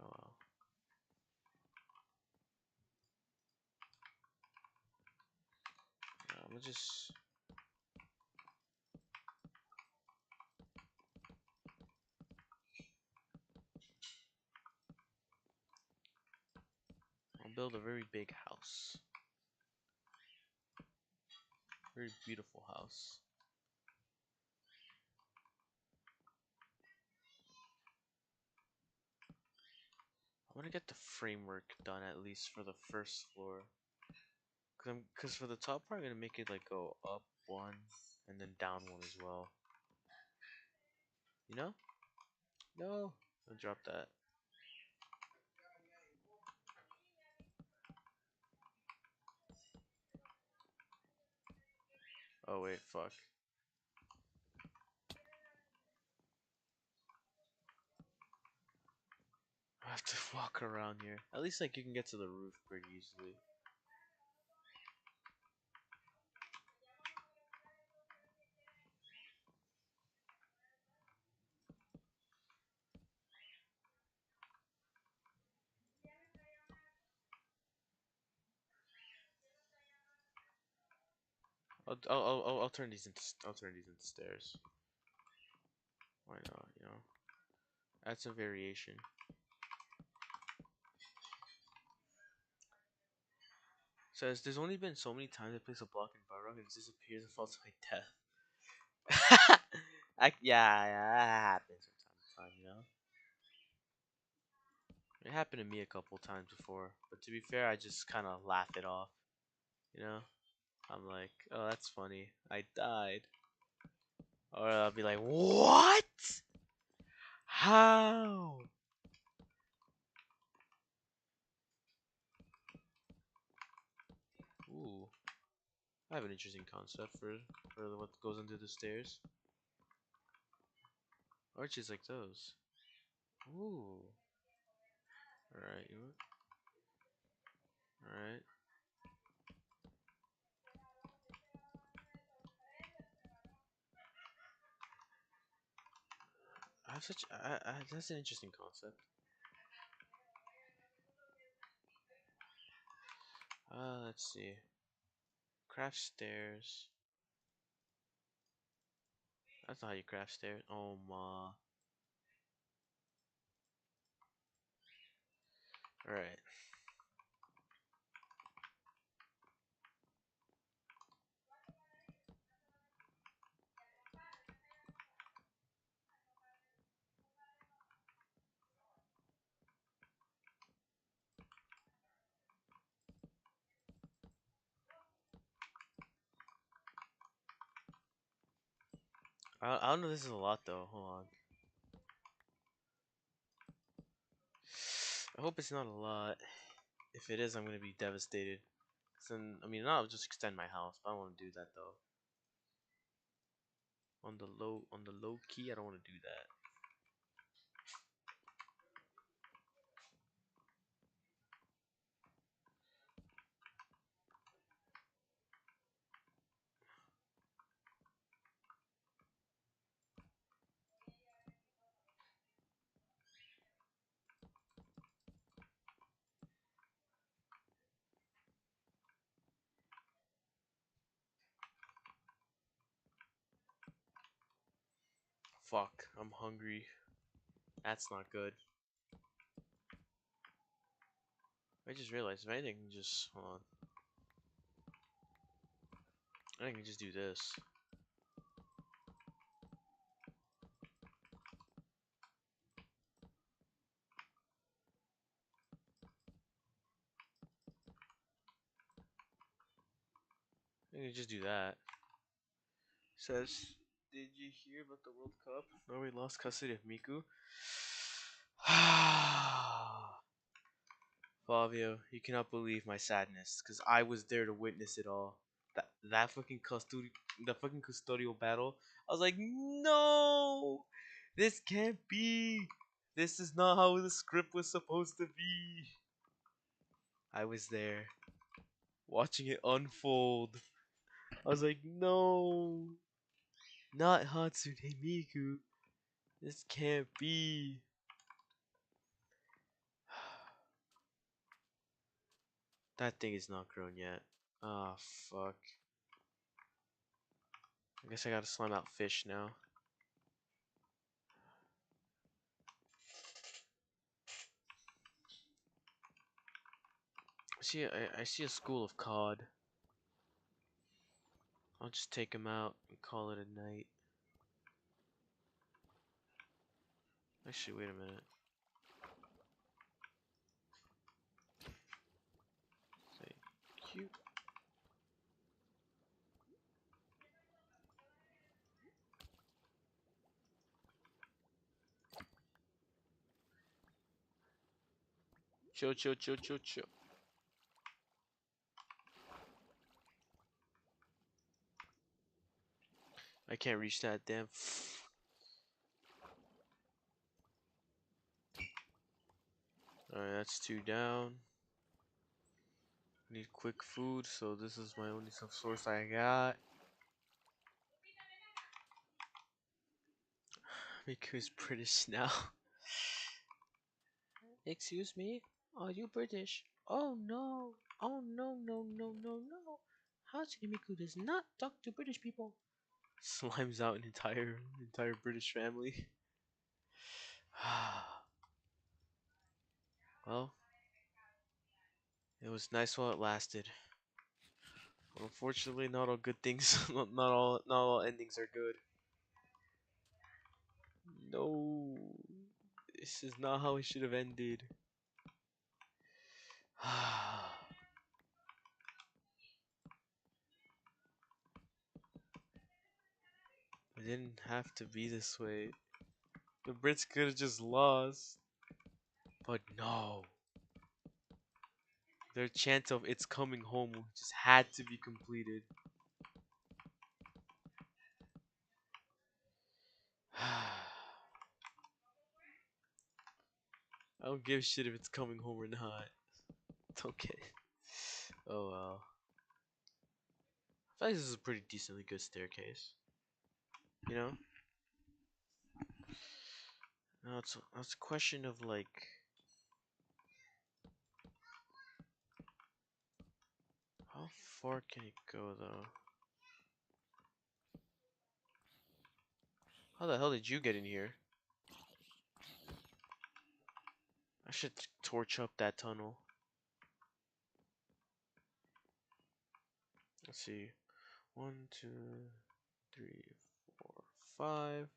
Oh well. I'm gonna just I'll build a very big house. Very beautiful house. I'm want to get the framework done at least for the first floor. Cause for the top part, I'm gonna make it like go up one and then down one as well. You know? No, I'll drop that. Oh wait, fuck. I have to walk around here. At least like you can get to the roof pretty easily. I'll turn these into stairs. Why not? You know, add some variation. Says there's only been so many times I place a block in Balrog and it disappears and falls to my death. Yeah, that happens from time to time, you know. It happened to me a couple times before, but to be fair, I just kind of laugh it off. You know, I'm like, oh, that's funny. I died, or I'll be like, what? How? Ooh, I have an interesting concept for what goes under the stairs. Arches like those. Ooh. Alright, alright. I have such. That's an interesting concept. Let's see. Craft stairs. That's not how you craft stairs. Oh ma. Alright. I don't know. This is a lot though. Hold on. I hope it's not a lot. If it is, I'm gonna be devastated. 'Cause then, I mean, I'll just extend my house. But I don't want to do that though. On the low key, I don't want to do that. Fuck, I'm hungry. That's not good. I just realized if anything, I can just hold on. I can just do this. I can just do that. Says, did you hear about the World Cup? Norway lost custody of Miku. Flavio, you cannot believe my sadness, because I was there to witness it all. The fucking custodial battle. I was like, no, this can't be. This is not how the script was supposed to be. I was there, watching it unfold. I was like, no, not Hatsune Miku. This can't be. That thing is not grown yet. Ah, fuck. I guess I gotta slime out fish now. I see a school of cod. I'll just take him out and call it a night. Actually, wait a minute. Chill, chill, chill, chill, chill. I can't reach that damn. Alright, that's two down. Need quick food, so this is my only source I got. Miku's British now. Excuse me? Are you British? Oh no. Oh no, no, no, no, no. Hatsune Miku does not talk to British people. Slimes out an entire British family. Well, it was nice while it lasted. Unfortunately, not all good things, not all endings are good. No, this is not how it should have ended. It didn't have to be this way. The Brits could have just lost, but no. Their chant of "It's coming home" just had to be completed. I don't give a shit if it's coming home or not. Don't get it. Oh well. I feel like this is a pretty decently good staircase. You know? Now it's a question of like, how far can it go though? How the hell did you get in here? I should torch up that tunnel. Let's see. 1, 2, 3, 4, 5.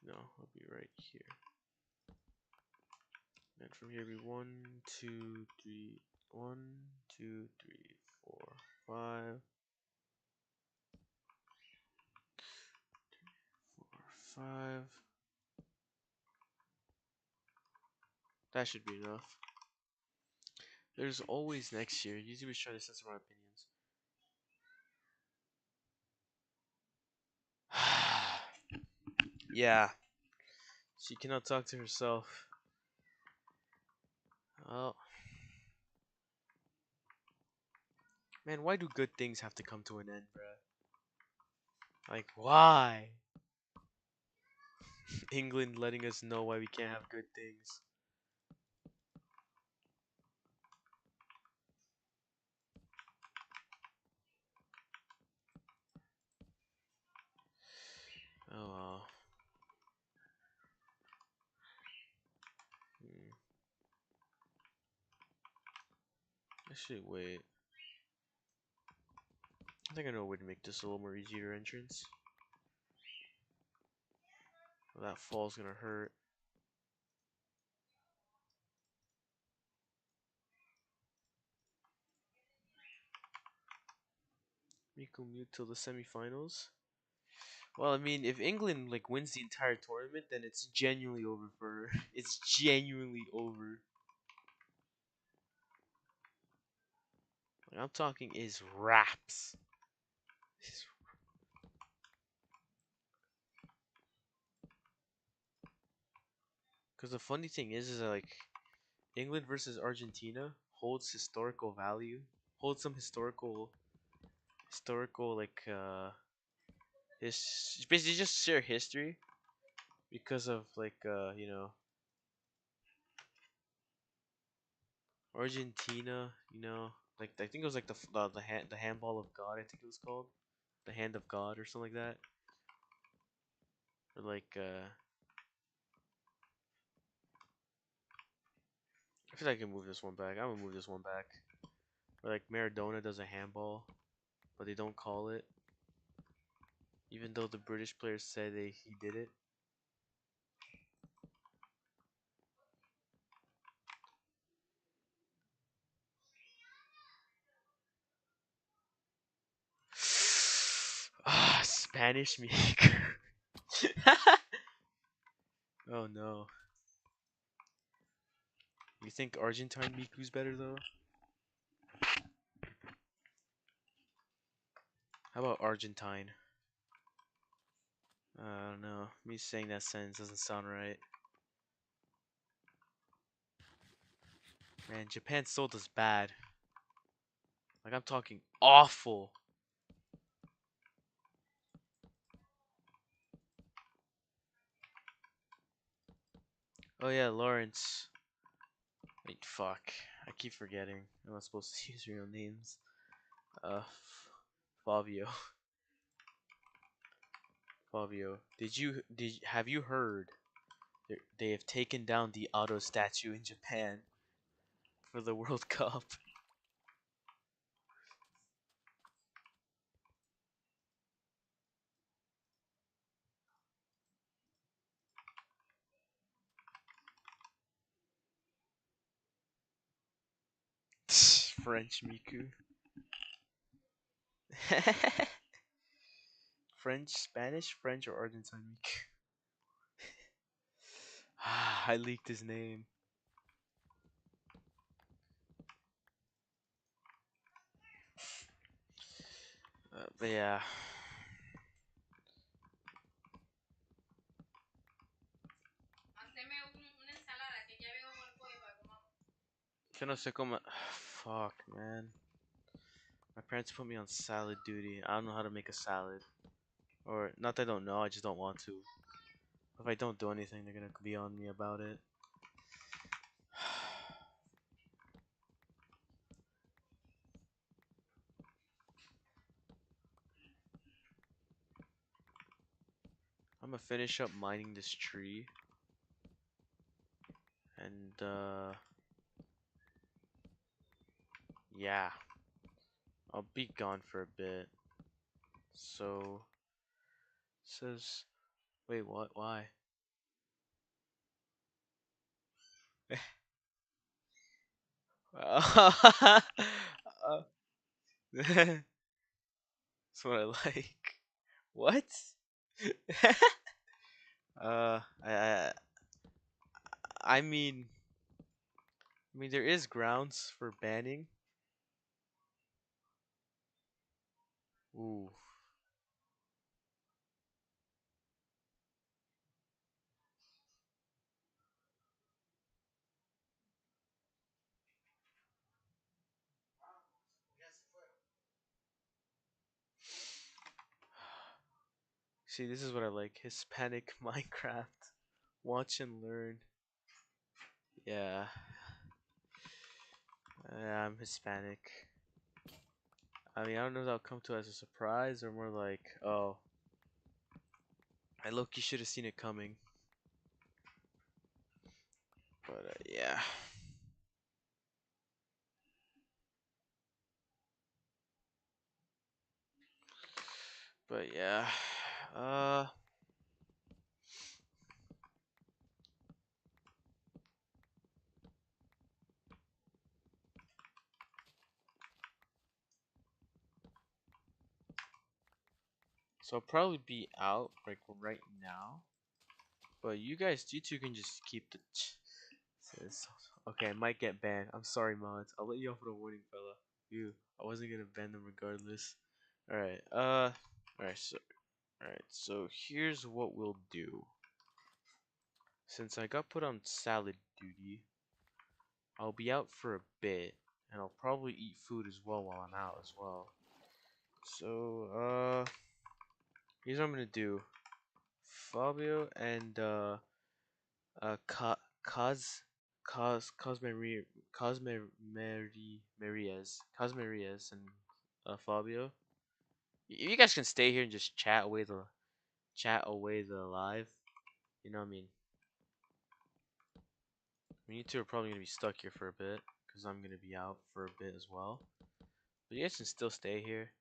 No, I'll be right here. And from here, be 1, 2, 3, 1, 2, 3, 4, 5, 4, 5. That should be enough. There's always next year. YouTubers try to censor my opinions. Yeah, she cannot talk to herself. Oh, man, why do good things have to come to an end, bruh? Like, why? England letting us know why we can't have good things. Oh well. Hmm. Actually, wait. I think I know a way to make this a little more easier entrance. Well, that fall's gonna hurt. Miku mute till the semifinals. Well, I mean, if England like wins the entire tournament, then it's genuinely over for her. It's genuinely over. Like, I'm talking is raps. Because the funny thing is that like England versus Argentina holds historical value, holds some historical like basically just share history because of like Argentina, like I think it was like the handball of God, I think it was called, the hand of God or something like that, or like I feel like I can move this one back. I'm gonna move this one back. Or like Maradona does a handball, but they don't call it, even though the British players said he did it. Ah, Spanish maker. Oh no. You think Argentine Miku's better though? How about Argentine? I don't know. Me saying that sentence doesn't sound right. Man, Japan sold us bad. Like I'm talking awful. Oh yeah, Lawrence. Wait, fuck. I keep forgetting. I'm not supposed to use real names. Fabio. Fabio. Have you heard? They have taken down the auto statue in Japan for the World Cup. French Miku. French, Spanish, French, or Argentine Miku? I leaked his name. But yeah. Que no sé cómo. Fuck, man. My parents put me on salad duty. I don't know how to make a salad. Or, not that I don't know, I just don't want to. If I don't do anything, they're gonna be on me about it. I'm gonna finish up mining this tree. And, yeah. I'll be gone for a bit. So, says, wait, what? Why? Uh, That's what I like. What? uh, I, I, I mean, there is grounds for banning. Ooh. See, this is what I like. Hispanic Minecraft. Watch and learn. Yeah. I'm Hispanic. I mean, I don't know if that'll come to as a surprise or more like, oh, I low-key should have seen it coming. But, yeah. But, yeah. Uh, so I'll probably be out, like, right now. But you two can just keep the. Says, okay, I might get banned. I'm sorry, mods. I'll let you off with a warning, fella. You, I wasn't gonna ban them regardless. All right. All right. So here's what we'll do. Since I got put on salad duty, I'll be out for a bit, and I'll probably eat food as well while I'm out as well. So here's what I'm gonna do. Fabio and Cos Cosme Marias and Fabio. You guys can stay here and just chat away the live. You know what I mean? You two are probably gonna be stuck here for a bit because I'm gonna be out for a bit as well. But you guys can still stay here.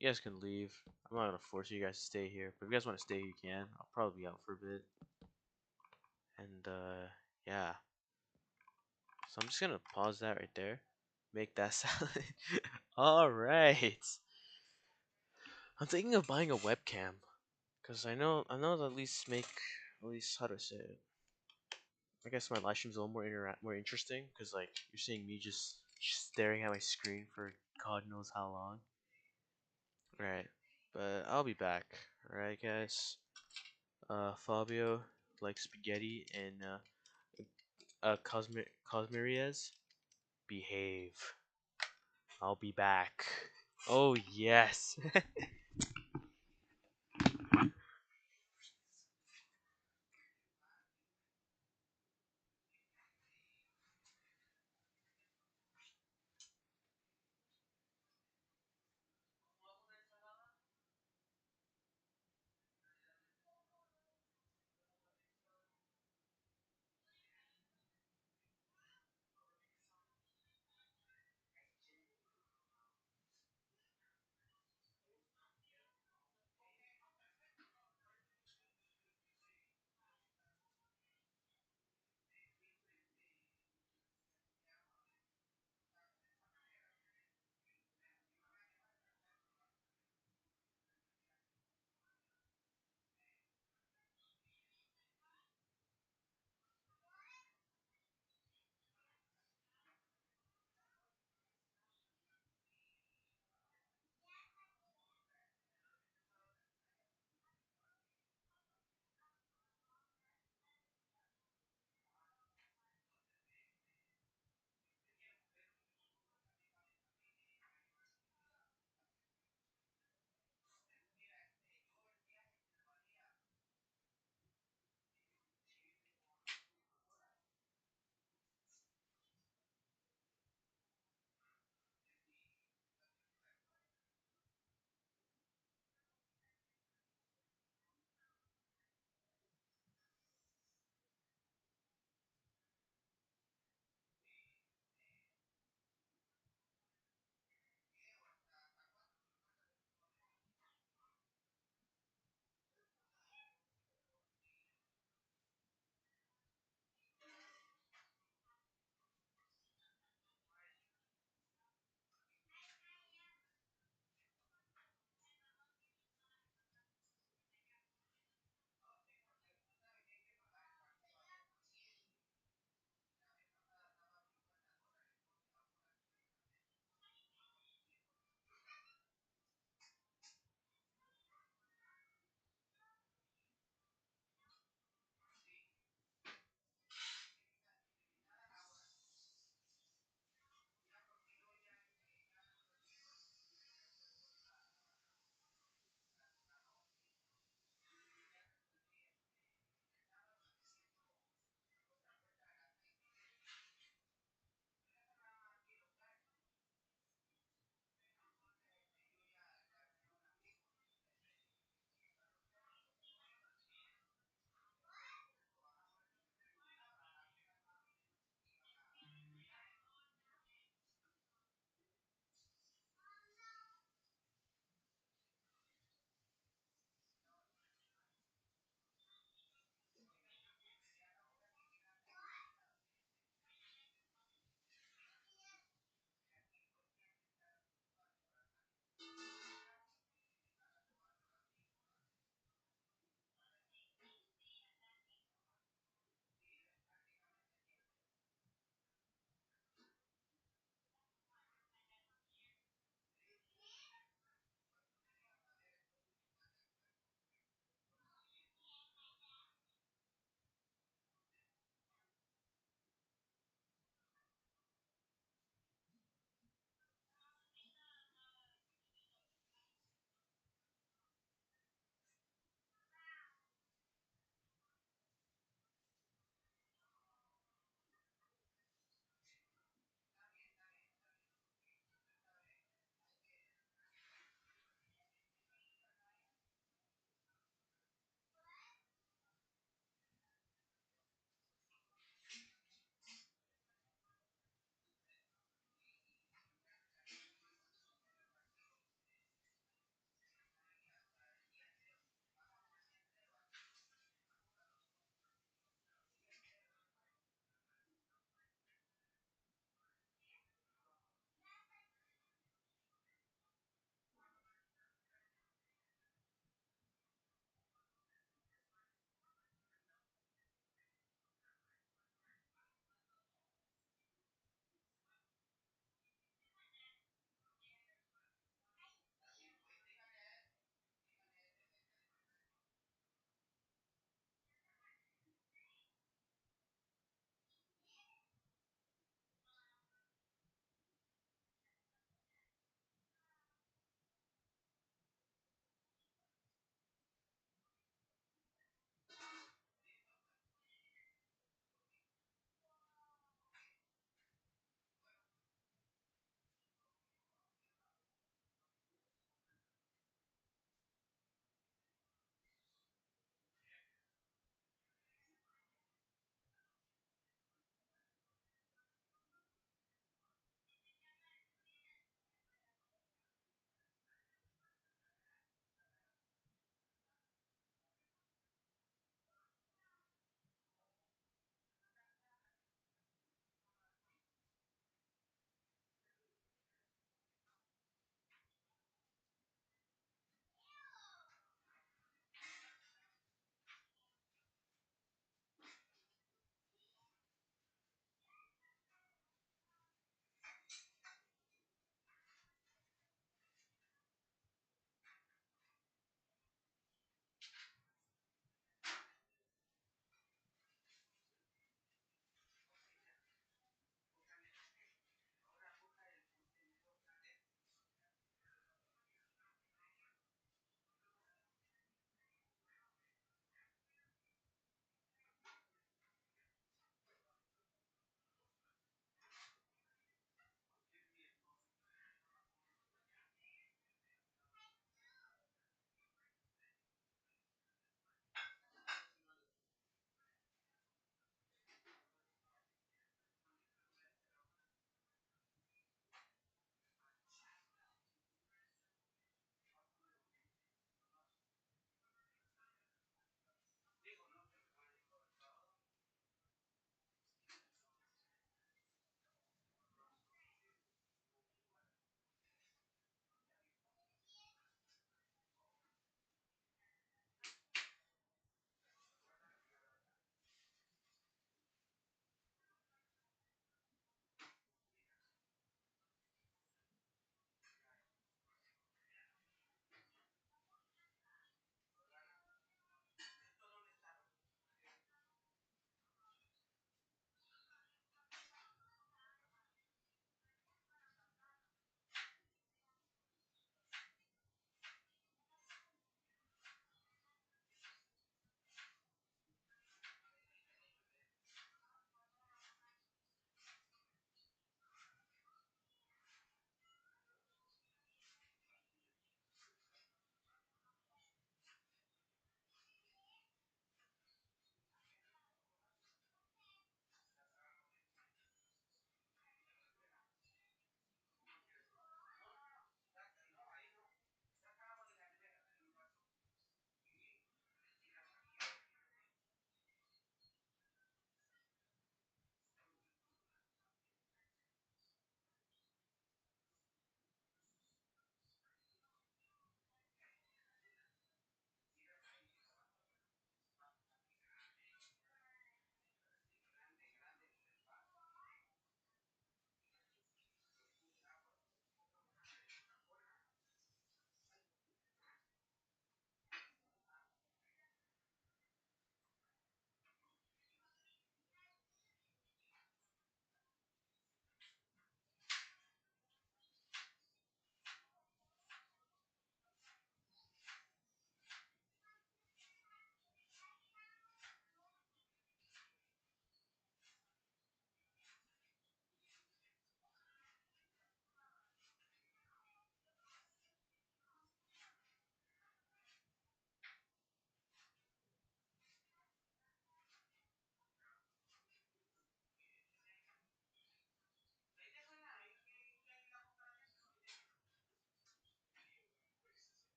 You guys can leave. I'm not gonna force you guys to stay here, but if you guys want to stay, you can. I'll probably be out for a bit. And yeah. So I'm just gonna pause that right there. Make that salad. All right. I'm thinking of buying a webcam, cause I know that at least how to say it. I guess my live stream's a little more interesting because like you're seeing me just staring at my screen for God knows how long. Right, but I'll be back. Alright, guys. Fabio likes spaghetti and Cosmeriez, behave. I'll be back. Oh yes.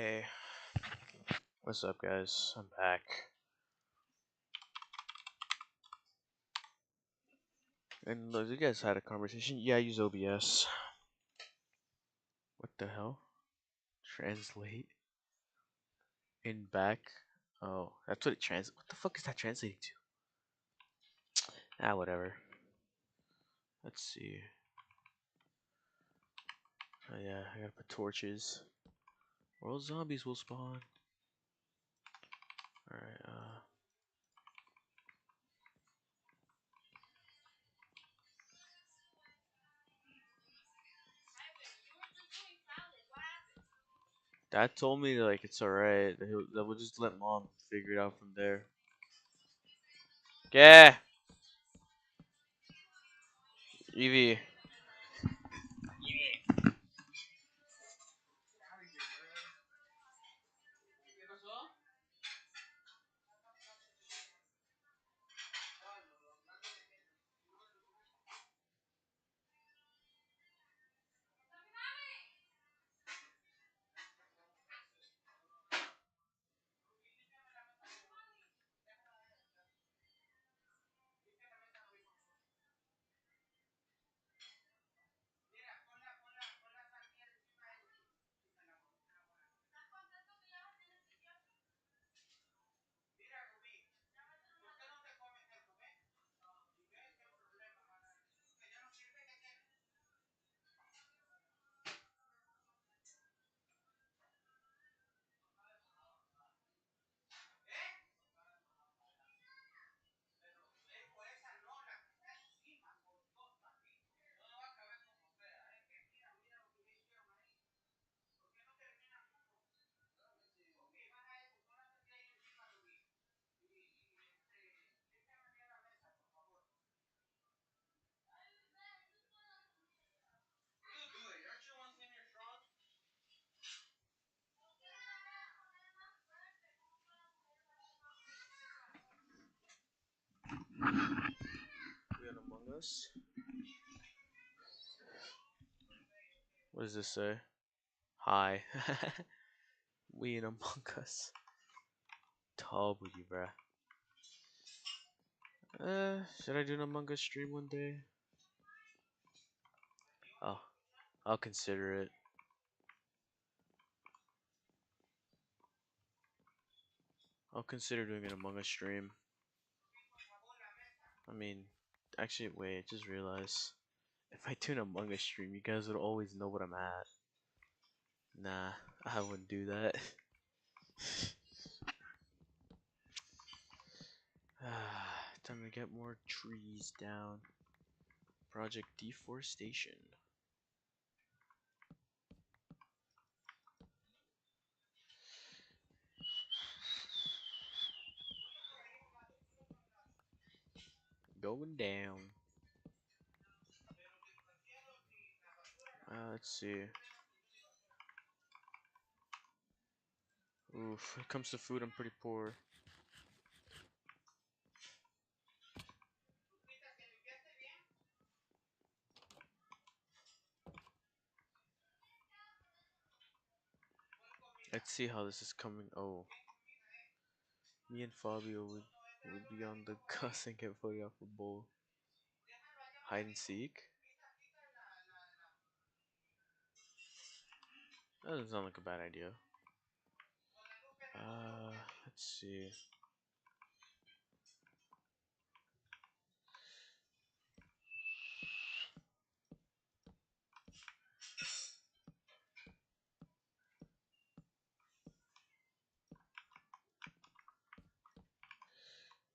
Hey, what's up, guys? I'm back. And you guys had a conversation. Yeah, I use OBS. What the hell? Translate in back. Oh, that's what it trans. What the fuck is that translating to? Ah, whatever. Let's see. Oh yeah, I gotta put torches. World zombies will spawn. All right. Dad told me like it's alright. That we'll just let mom figure it out from there. Yeah, Evie. We on Among Us. What does this say? Hi. We in Among Us. Tall booty, bruh. Should I do an Among Us stream one day? Oh, I'll consider it. I'll consider doing an Among Us stream. I mean, actually, wait, just realized. If I do an Among Us stream, you guys would always know what I'm at. Nah, I wouldn't do that. Time to get more trees down. Project deforestation. Going down. Let's see. Oof, when it comes to food, I'm pretty poor. Let's see how this is coming. Oh, me and Fabio would be on the bus and get voted off a bowl. Hide and seek? That doesn't sound like a bad idea. Let's see.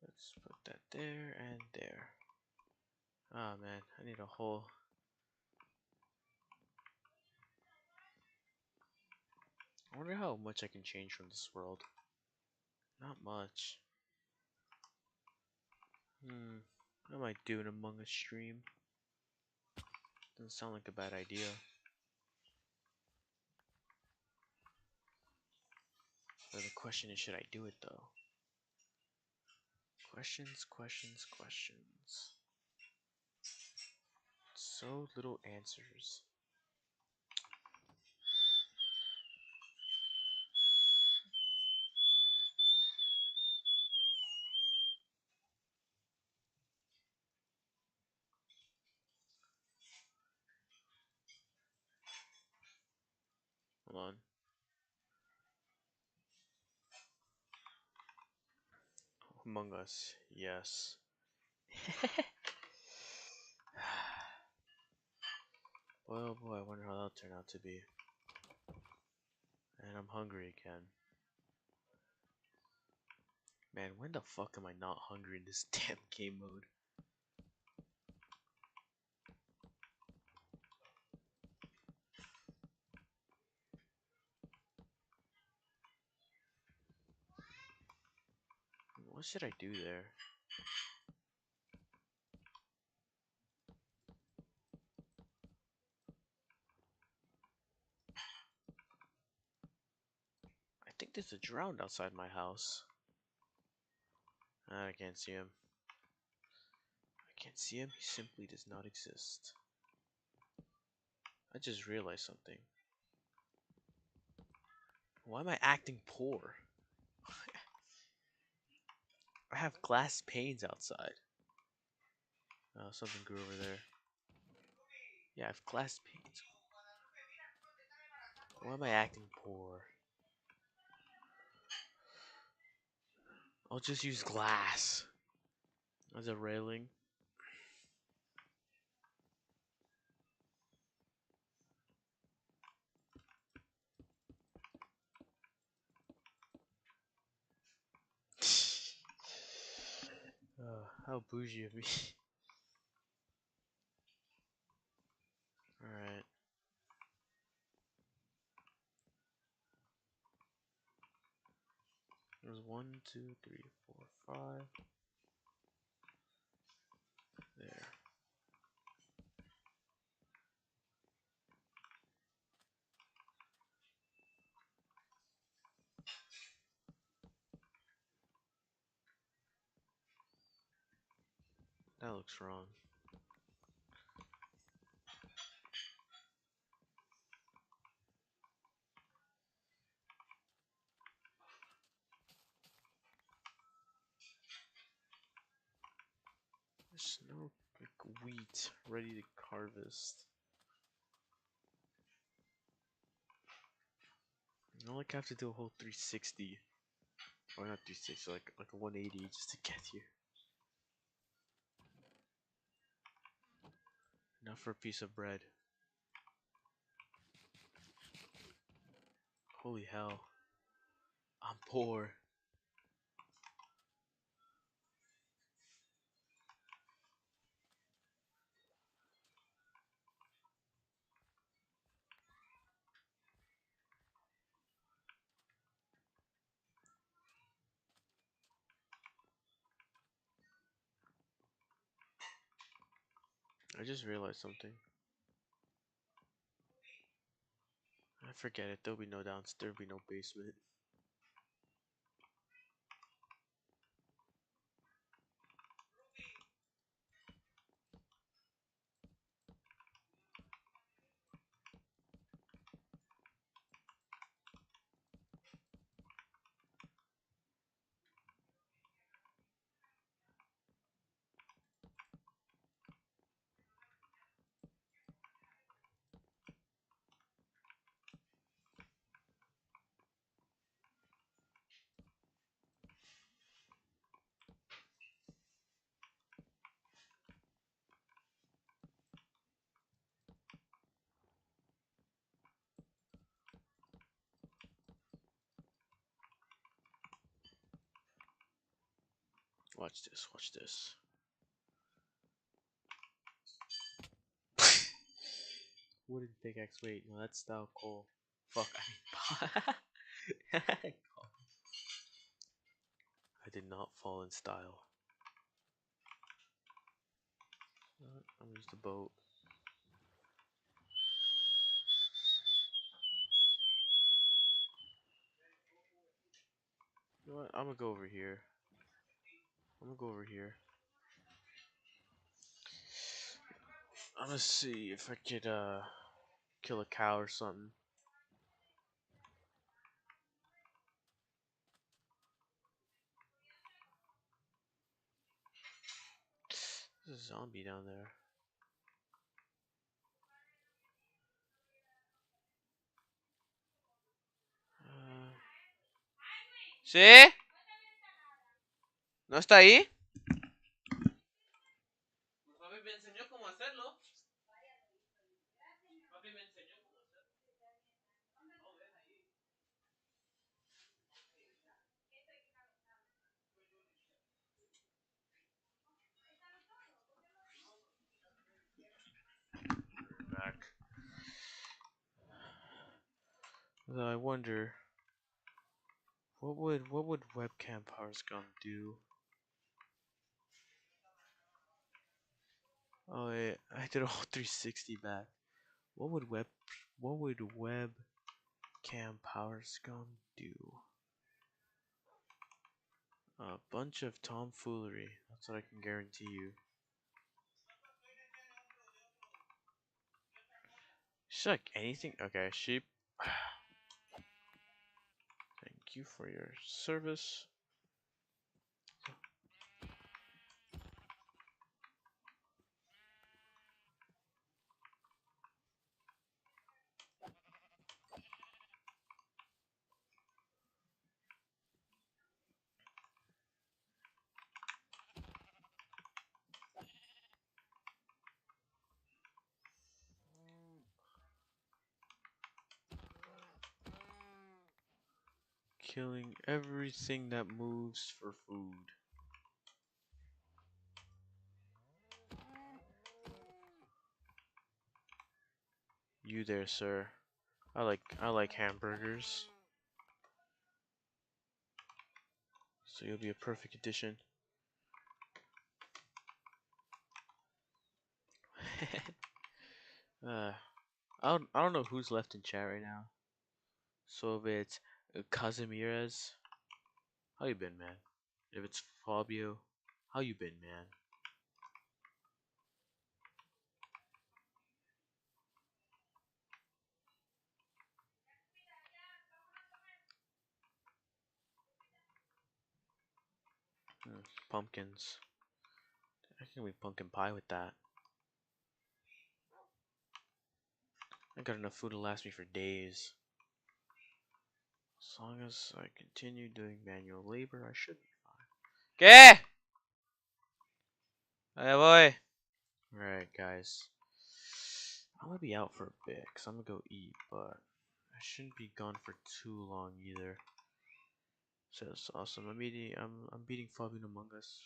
Let's put that there and there. Ah man, I need a whole. I wonder how much I can change from this world. Not much. I might do an Among Us stream. Doesn't sound like a bad idea. But the question is, should I do it though? Questions, questions, questions. So little answers. Among Us, yes. Boy, oh boy, I wonder how that'll turn out to be. And I'm hungry again. Man, when the fuck am I not hungry in this damn game mode? What should I do there? I think there's a drowned outside my house. I can't see him. I can't see him. He simply does not exist. I just realized something. Why am I acting poor? I have glass panes outside. Oh, something grew over there. Yeah, I have glass panes. Why am I acting poor? I'll just use glass as a railing. How bougie of me. Alright. There's 1, 2, 3, 4, 5. There. That looks wrong. There's no like wheat ready to harvest. I like have to do a whole 360, or not 360, like a 180 just to get here. Enough for a piece of bread. Holy hell. I'm poor. I just realized something. I forget it. There'll be no downstairs. There'll be no basement. Watch this. Watch this. Wooden pickaxe. Wait, no, that's style coal. Fuck. I mean, I did not fall in style. I'm gonna use the boat. You know what? I'm gonna go over here. I'm gonna go over here. I'm gonna see if I could kill a cow or something. There's a zombie down there. See? ¿No está ahí? Papi me enseñó cómo hacerlo. Papi me enseñó cómo hacerlo. Back. Though I wonder, what would webcam power scum do? Oh wait, I did a whole 360 back. What would webcam power scum do? A bunch of tomfoolery. That's what I can guarantee you. She's like anything. Okay, sheep. Thank you for your service. Killing everything that moves for food. You there, sir. I like hamburgers. So you'll be a perfect addition. uh, I don't know who's left in chat right now. So if it's Casimires, how you been, man? If it's Fabio, how you been, man? Pumpkins. I can make pumpkin pie with that. I got enough food to last me for days. As long as I continue doing manual labor, I should be fine. ¿Qué? Ahí voy. Alright, guys. I'm gonna be out for a bit, because I'm gonna go eat, but I shouldn't be gone for too long either. So that's awesome. I'm beating Fabian Among Us.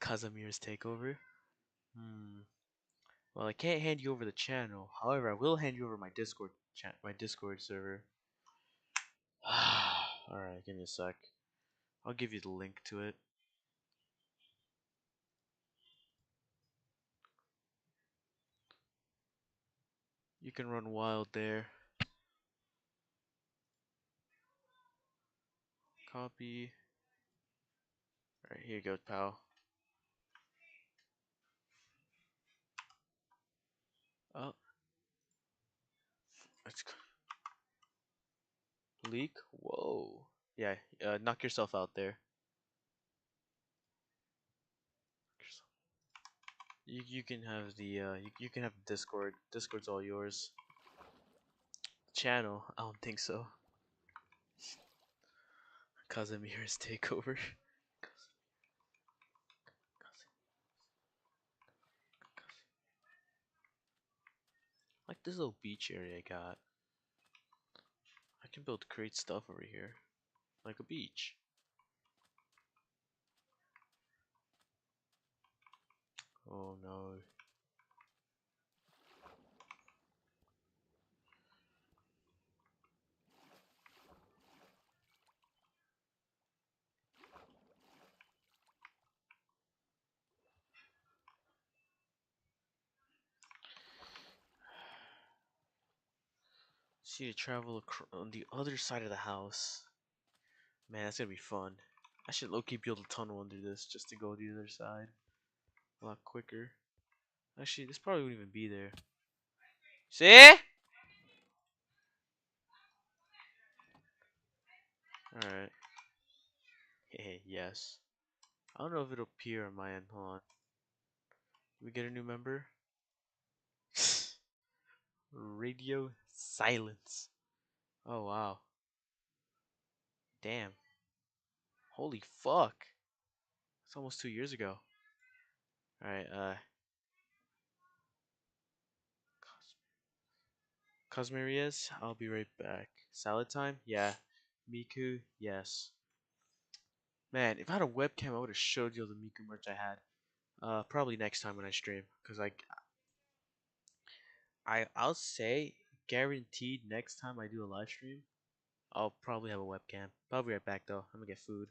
Casimir's takeover. Well, I can't hand you over the channel. However, I will hand you over my Discord server. Alright, give me a sec. I'll give you the link to it. You can run wild there. Copy. Alright, here you go, pal. Oh, it's leak. Whoa. Yeah, knock yourself out there. You can have the you can have Discord. Discord's all yours. Channel, I don't think so. Casimir's takeover. Like this little beach area I got. I can build great stuff over here. Like a beach. Oh no. See to travel on the other side of the house. Man, that's gonna be fun. I should low-key build a tunnel under this just to go to the other side. A lot quicker. Actually, this probably wouldn't even be there. See? Alright. Hey, yes. I don't know if it'll appear on my end. Hold on. Did we get a new member? Radio silence. Oh wow. Damn. Holy fuck. It's almost 2 years ago. Alright, Cosmerias, I'll be right back. Salad time? Yeah. Miku, yes. Man, if I had a webcam, I would have showed you all the Miku merch I had. Probably next time when I stream, cause I'll say guaranteed next time I do a live stream, I'll probably have a webcam. I'll be right back though. I'm gonna get food.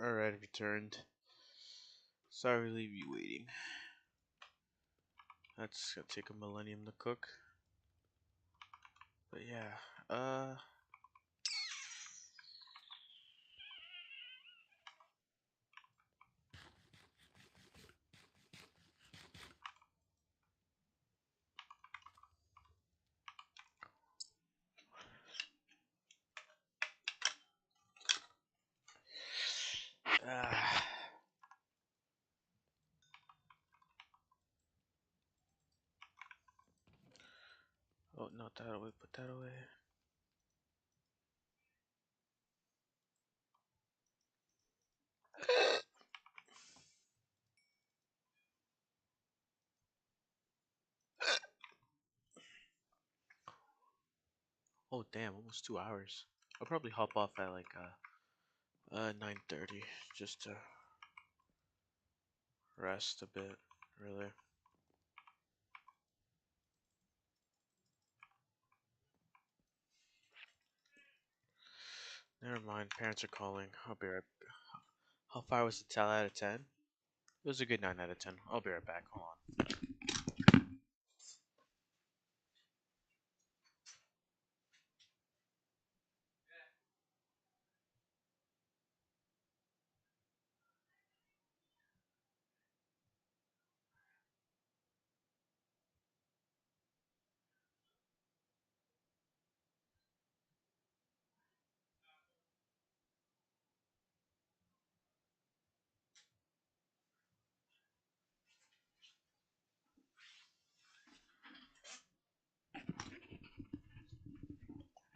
Alright, I've returned. Sorry to leave you waiting. That's gonna take a millennium to cook. But yeah, uh oh, not that away, put that away. Oh damn, almost 2 hours. I'll probably hop off at like 9:30 just to rest a bit, really. Never mind, parents are calling. I'll be right. How far was the tell out of 10? It was a good 9 out of 10. I'll be right back. Hold on.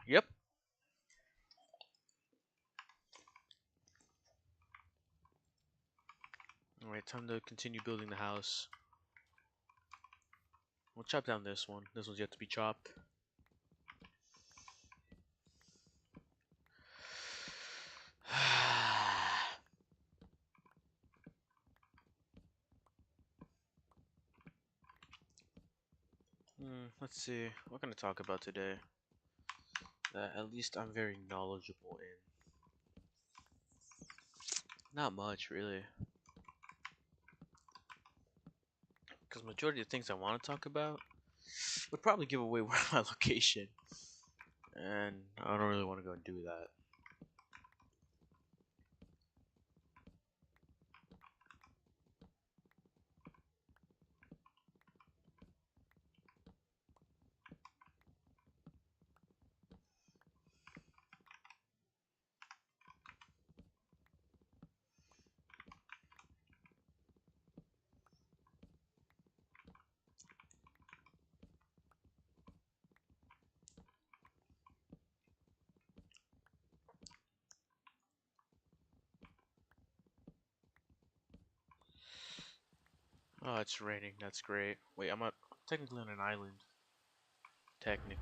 Yep. Alright, time to continue building the house. We'll chop down this one. This one's yet to be chopped. Let's see. What can I talk about today? That at least I'm very knowledgeable in. Not much, really. Because majority of things I want to talk about would probably give away where my location. And I don't really want to go and do that. Oh, it's raining. That's great. Wait, technically on an island. Technically.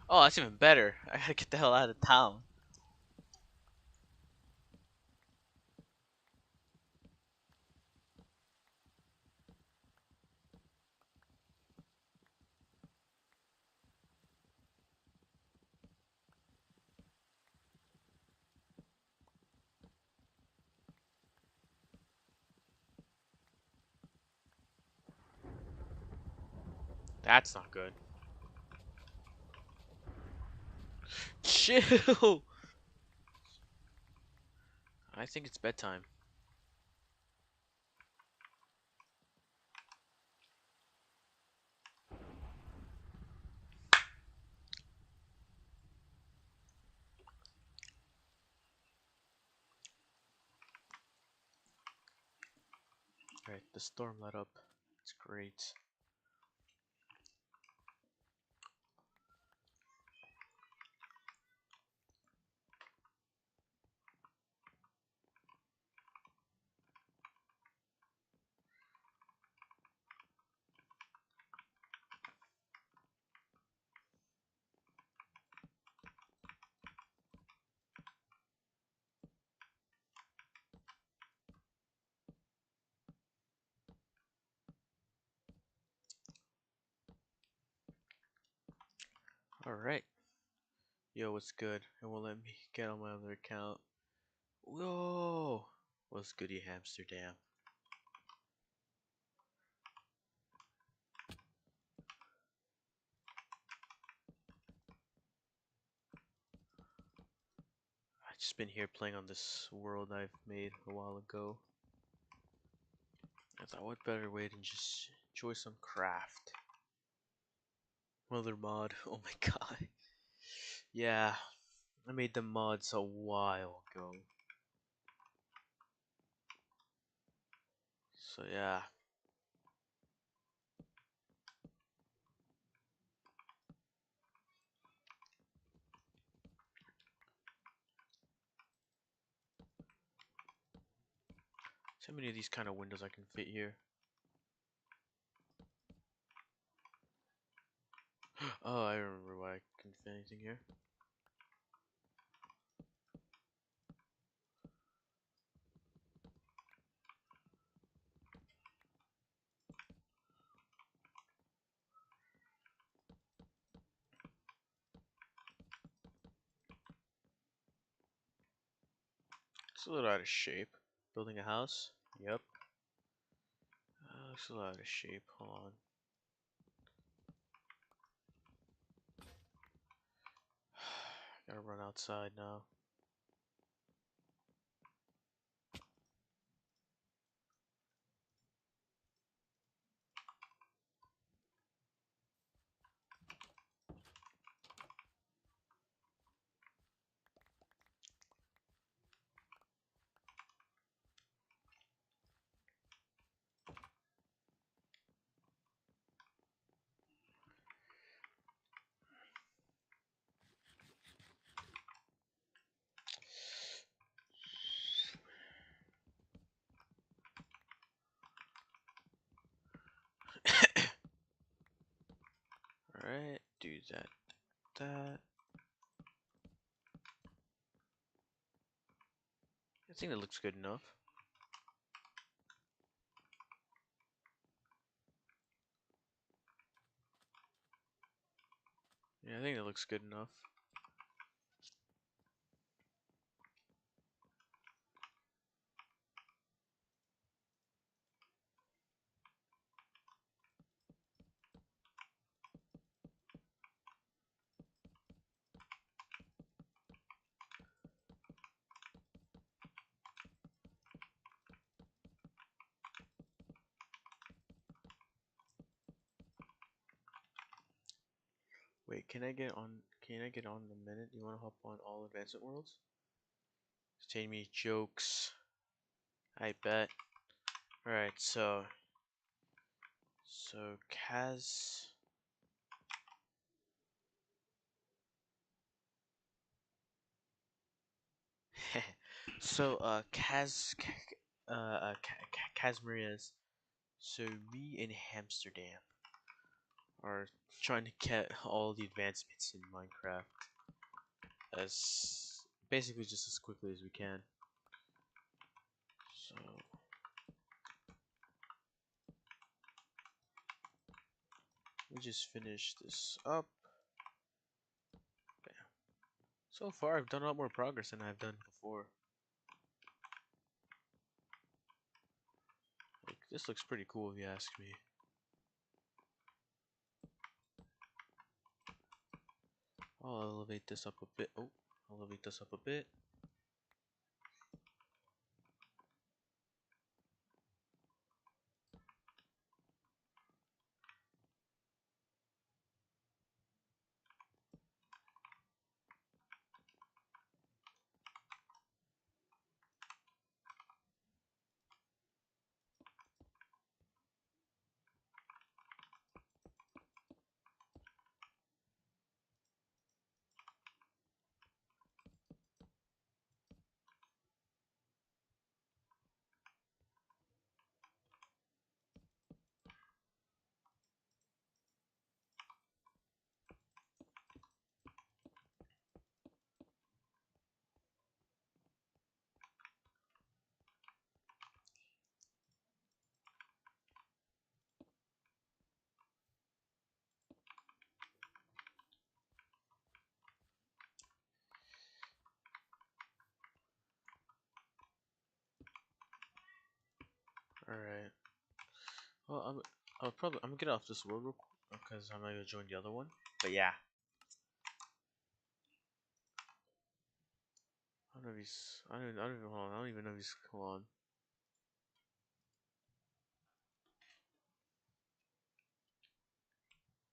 Oh, that's even better. I gotta get the hell out of town. That's not good. Chill. I think it's bedtime. Right, the storm let up. It's great. Alright. Yo, what's good? It won't let me get on my other account. Whoa! What's goody Amsterdam? I just been here playing on this world I've made a while ago. I thought, what better way than just enjoy some craft? Mother mod. Oh my god. Yeah, I made the mods a while ago. So yeah. So many of these kind of windows I can fit here. Oh, I remember why I couldn't fit anything here. It's a little out of shape. Building a house? Yep. Looks a little out of shape. Hold on. Gotta run outside now. Alright, do that, that. I think that looks good enough. Yeah, I think that looks good enough. Wait, can I get on? Can I get on in a minute? You want to hop on all advancement worlds? Contain me jokes. I bet. All right, so Kaz. So Kaz Maria's. So me and Amsterdam are trying to get all the advancements in Minecraft as basically just as quickly as we can. So we just finish this up. Bam. So far, I've done a lot more progress than I've done before. Like, this looks pretty cool if you ask me. I'll elevate this up a bit. Oh, I'll elevate this up a bit. All right. Well, I'm gonna get off this world real quick because I'm gonna join the other one. But yeah, I don't know if he's. I don't even. Hold on. I don't even know if he's. Hold on.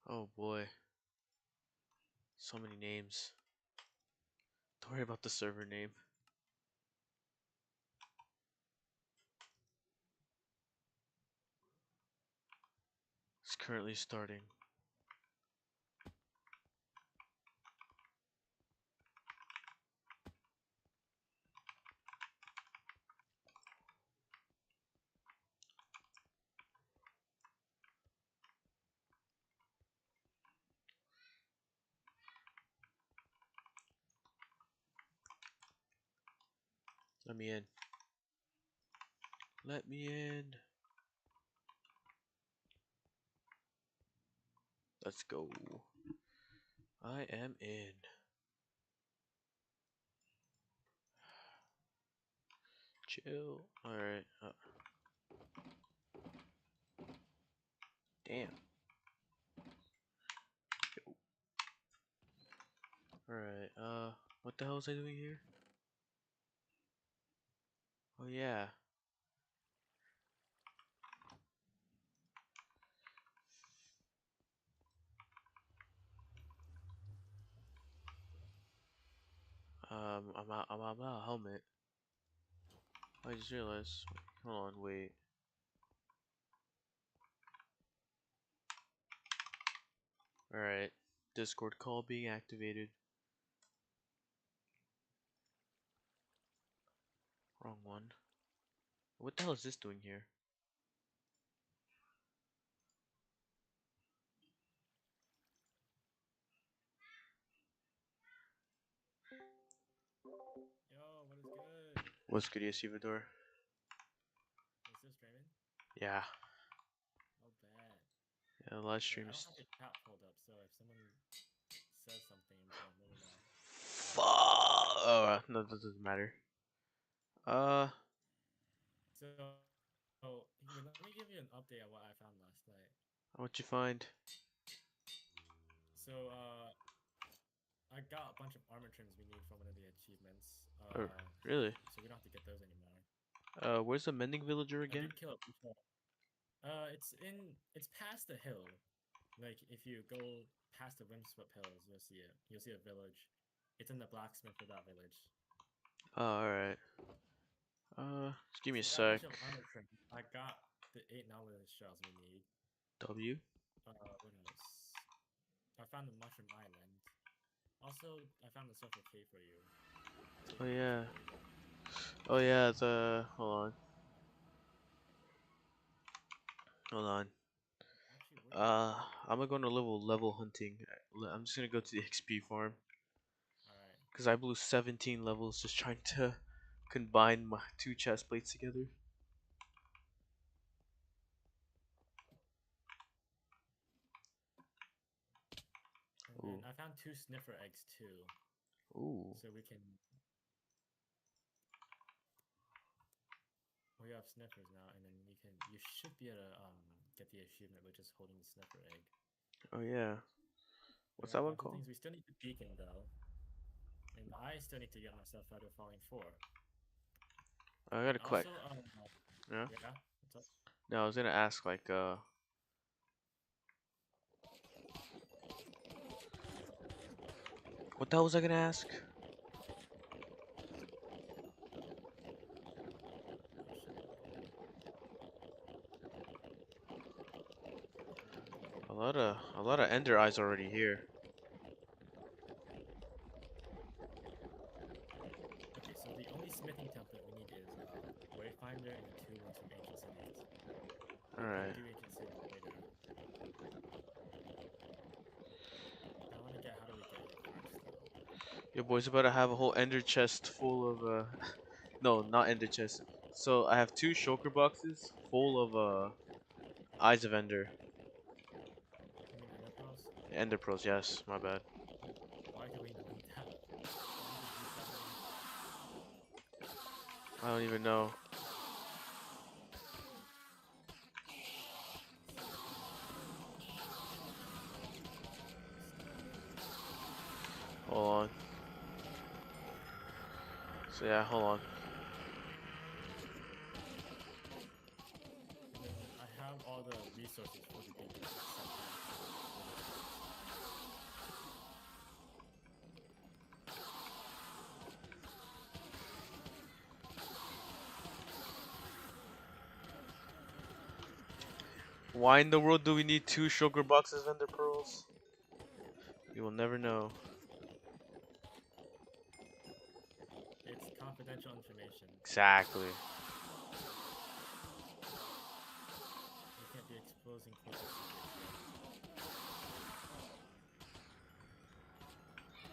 Oh boy, so many names. Don't worry about the server name. It's currently starting. Let me in. Let me in. Let's go. I am in. Chill. Alright. Damn. Alright. What the hell was I doing here? Oh yeah. I'm out of helmet. I just realized. Hold on, wait. Alright. Discord call being activated. Wrong one. What the hell is this doing here? Yo, what is good? What's good, Yesivador? Are you still streaming? Yeah. Oh, bad. Yeah, live Wait, I don't streams. have your chat pulled up, so if someone says something important, let me know. Fuck. Oh, no, that doesn't matter. Uh, So, let me give you an update on what I found last night. what you find? So, I got a bunch of armor trims we need for one of the achievements. Really? So we don't have to get those anymore. Where's the mending villager I again? did kill a bunch of. It's past the hill. Like if you go past the Windswept Hills, you'll see it. You'll see a village. It's in the blacksmith for that village. Oh, alright. Just give me a So we got a sec. bunch of armor trim. I got the 8 knowledge shells we need. W? What else? I found the Mushroom Island. Also, I found the Sulfur Cave for you. Oh, Taking a picture yeah. for you there. Oh, yeah, hold on. Hold on. Actually, where do you want to go? I'm gonna go into level hunting. I'm just gonna go to the XP farm. Alright. Because I blew 17 levels just trying to combine my two chest plates together. And then Ooh. I found 2 sniffer eggs too. Ooh. So we can. We have sniffers now, and then you should be able to get the achievement with just holding the sniffer egg. Oh, yeah. We What's got that a one bunch of called? things. We still need the beacon though. And I still need to get myself out of Falling 4. I got And a quick. also, Yeah? yeah, what's up? No, I was gonna ask, like, what the hell was I gonna ask? Oh shit. A lot of ender eyes already here. Okay, so the only smithing template we need is Wayfinder and the 2 ones from Ancient Cities. We can Alright. do Ancient Cities later. I want to get. How do we get it first though? Your boy's about to have a whole ender chest full of, no, not ender chest. So, I have two shulker boxes full of, eyes of ender. You mean Ender Pearls? Ender pearls, yes, my bad. Why do we need that? Don't we just reset them? I don't even know. Hold on. So yeah, hold on. And then I have all the resources for the beacon except the actual villages. Why in the world do we need two sugar boxes of ender pearls? You will never know. It's confidential information. Exactly. We can't be exposing corporate secrets here.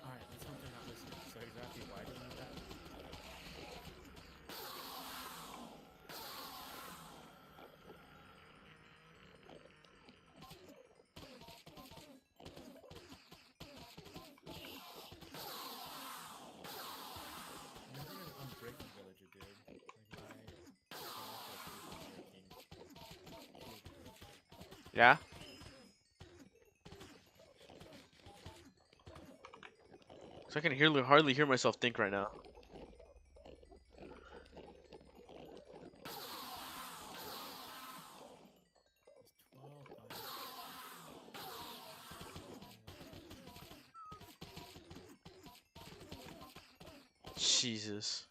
Alright, let's hope they're not listening. So exactly why do we need that? I'm missing an unbreaking villager, dude. Like my actual keep unbreaking shield villager. Yeah? So I can hardly hear myself think right now. There's 12. Oh, yeah. Jesus.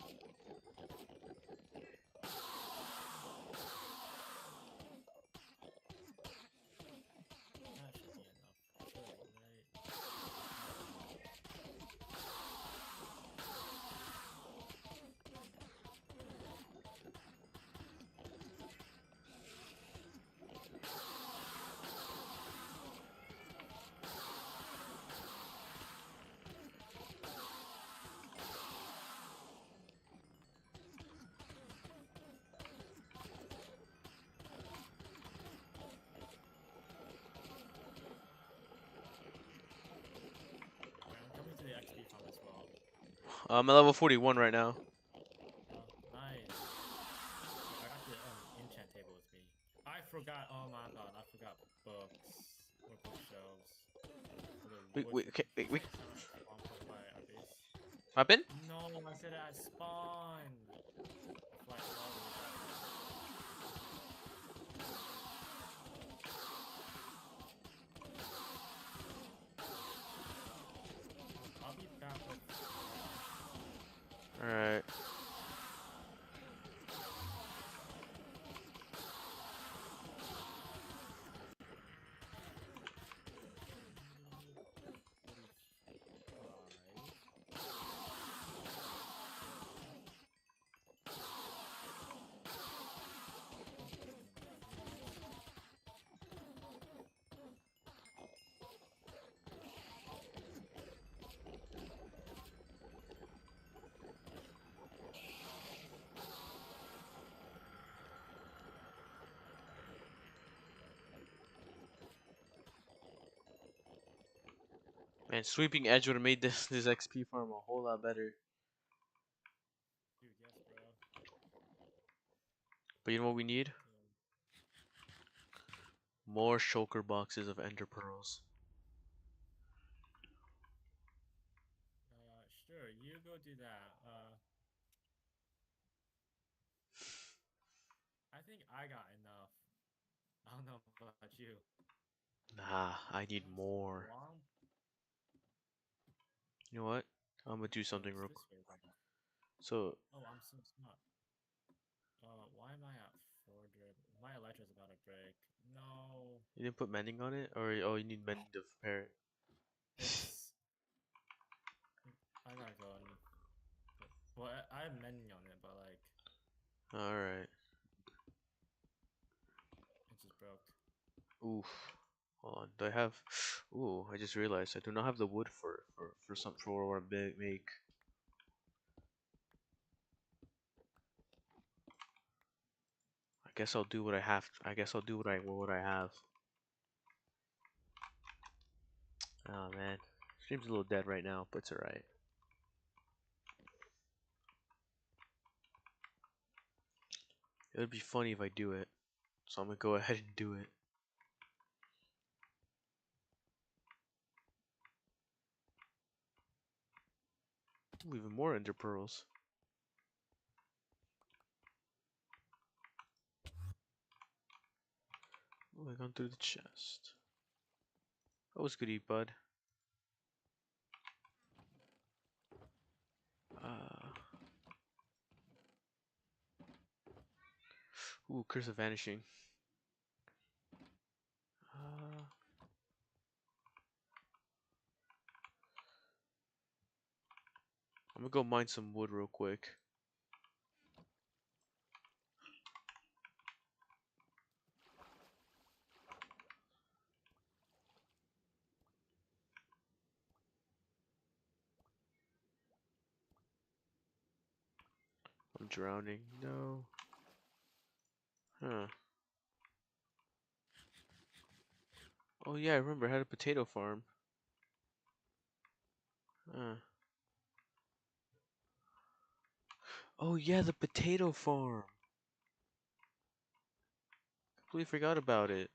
That should be enough, surely, right? Alright, I'm coming to the XP farm as well. I'm at level 41 right now. Nice. Dude, I got the enchant table with me. I forgot. Oh my god, I forgot books or bookshelves for the Wait, wood. wait, okay, Did wait, you wait. say it sounds spawn point by our base? Happened? No, I said it at spawn. I'll fly all the way back there. I'll be back with items. Alright. I need 45. And these. Man, sweeping edge would have made this XP farm a whole lot better. Dude, yes, bro. But you know what we need? Yeah. More shulker boxes of ender pearls. Sure, you go do that. I think I got enough. I don't know about you. Nah, I need Oh, more. swamp? You know what? I'm gonna do Oh, something it's real this quick. way then. So, Oh, I'm so smart. Why am I at 4 drip? My Elytra's about to break. No. you didn't put mending on it? Or, oh, you need mending to repair it? It's... I gotta go and... Well, I have mending on it, but like, Alright. it just broke. Oof. Hold on. Do I have... Ooh, I just realized I do not have the wood for what I make. I guess I'll do what I have. I guess I'll do what I have. Oh man, stream's a little dead right now, but it's alright. It would be funny if I do it, so I'm gonna go ahead and do it. Ooh, even more ender pearls. Oh, I gone through the chest. That was good eat, bud. Uh, Curse of Vanishing. Uh, I'm gonna go mine some wood real quick. I'm drowning. No. Huh. Oh yeah, I remember I had a potato farm. Huh. Oh yeah, the potato farm. Completely forgot about it.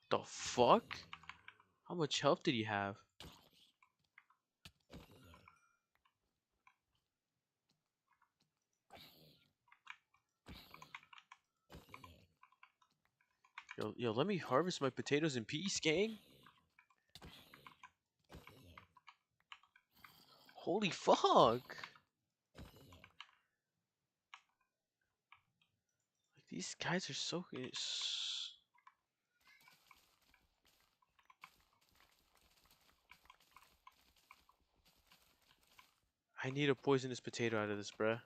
The fuck? How much health did he have? Yo, let me harvest my potatoes in peace, gang. Holy fuck! Like, these guys are so. I need a poisonous potato out of this, bruh.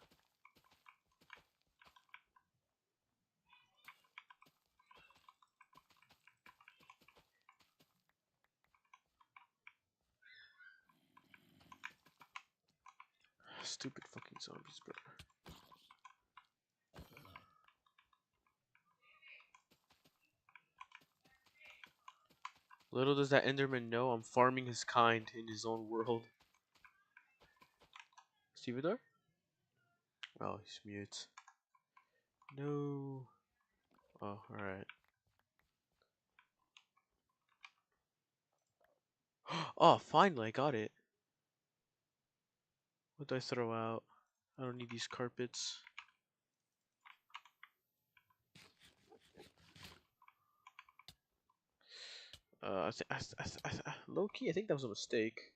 Stupid fucking zombies, bro. Little does that Enderman know I'm farming his kind in his own world. Stevedore? Oh, he's mute. No. Oh, alright. Oh, finally, I got it. What do I throw out? I don't need these carpets. Low key, I think that was a mistake.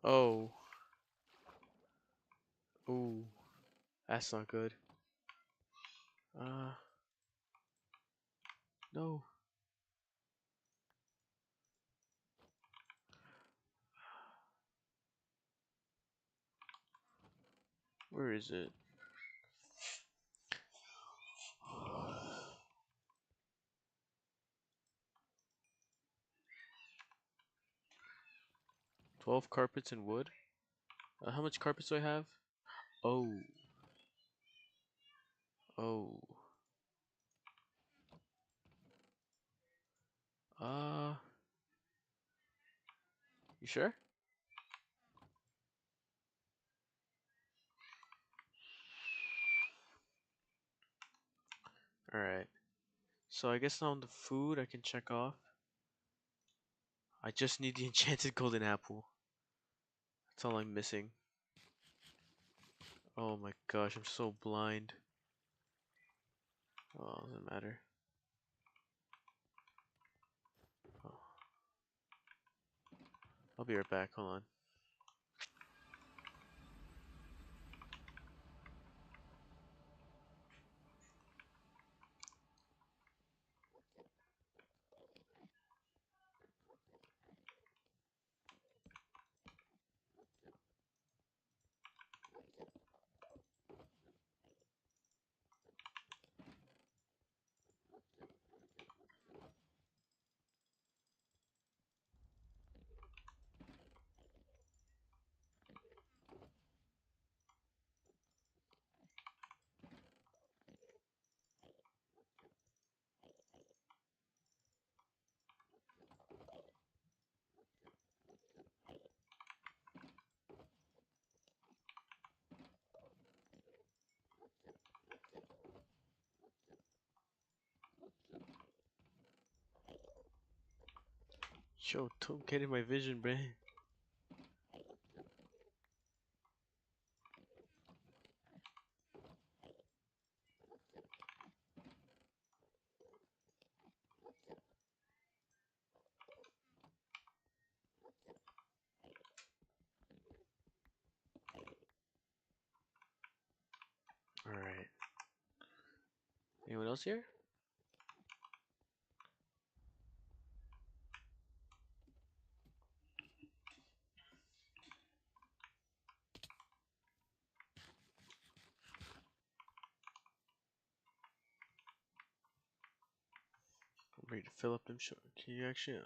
Oh. Ooh. That's not good. Uh. No. Where is it? 12 carpets and wood? How much carpets do I have? Oh. Oh. Uh. You sure? Alright. So I guess now on the food I can check off. I just need the enchanted golden apple. That's all I'm missing. Oh my gosh, I'm so blind. Oh, doesn't matter. Oh. I'll be right back. Hold on. Yo, don't get in my vision, man. Alright. Anyone else here? I'm ready to fill up them short. Can you actually?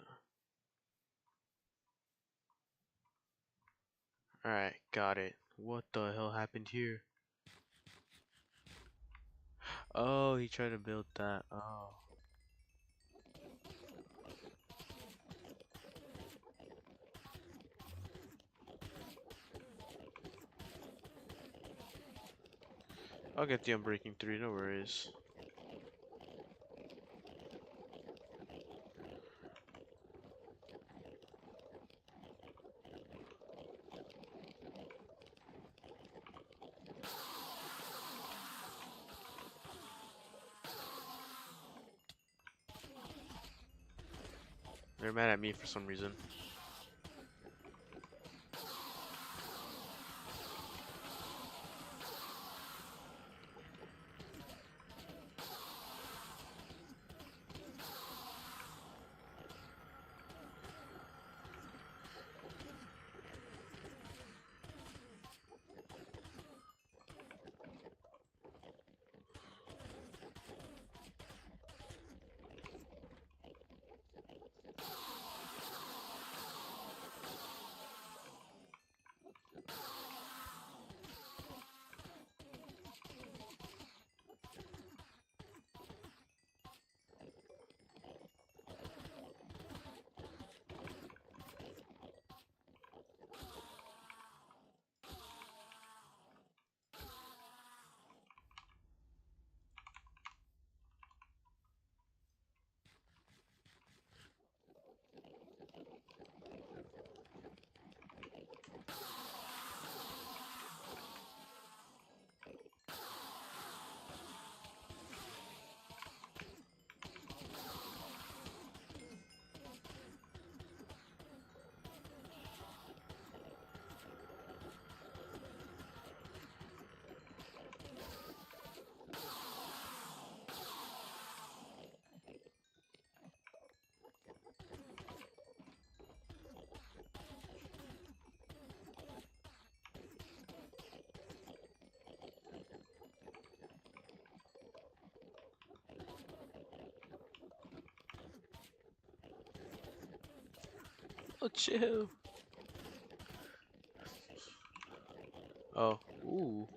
Alright, got it. What the hell happened here? Oh, he tried to build that. Oh. I'll get the Unbreaking 3, no worries. They're mad at me for some reason. Oh, chill. Oh, ooh.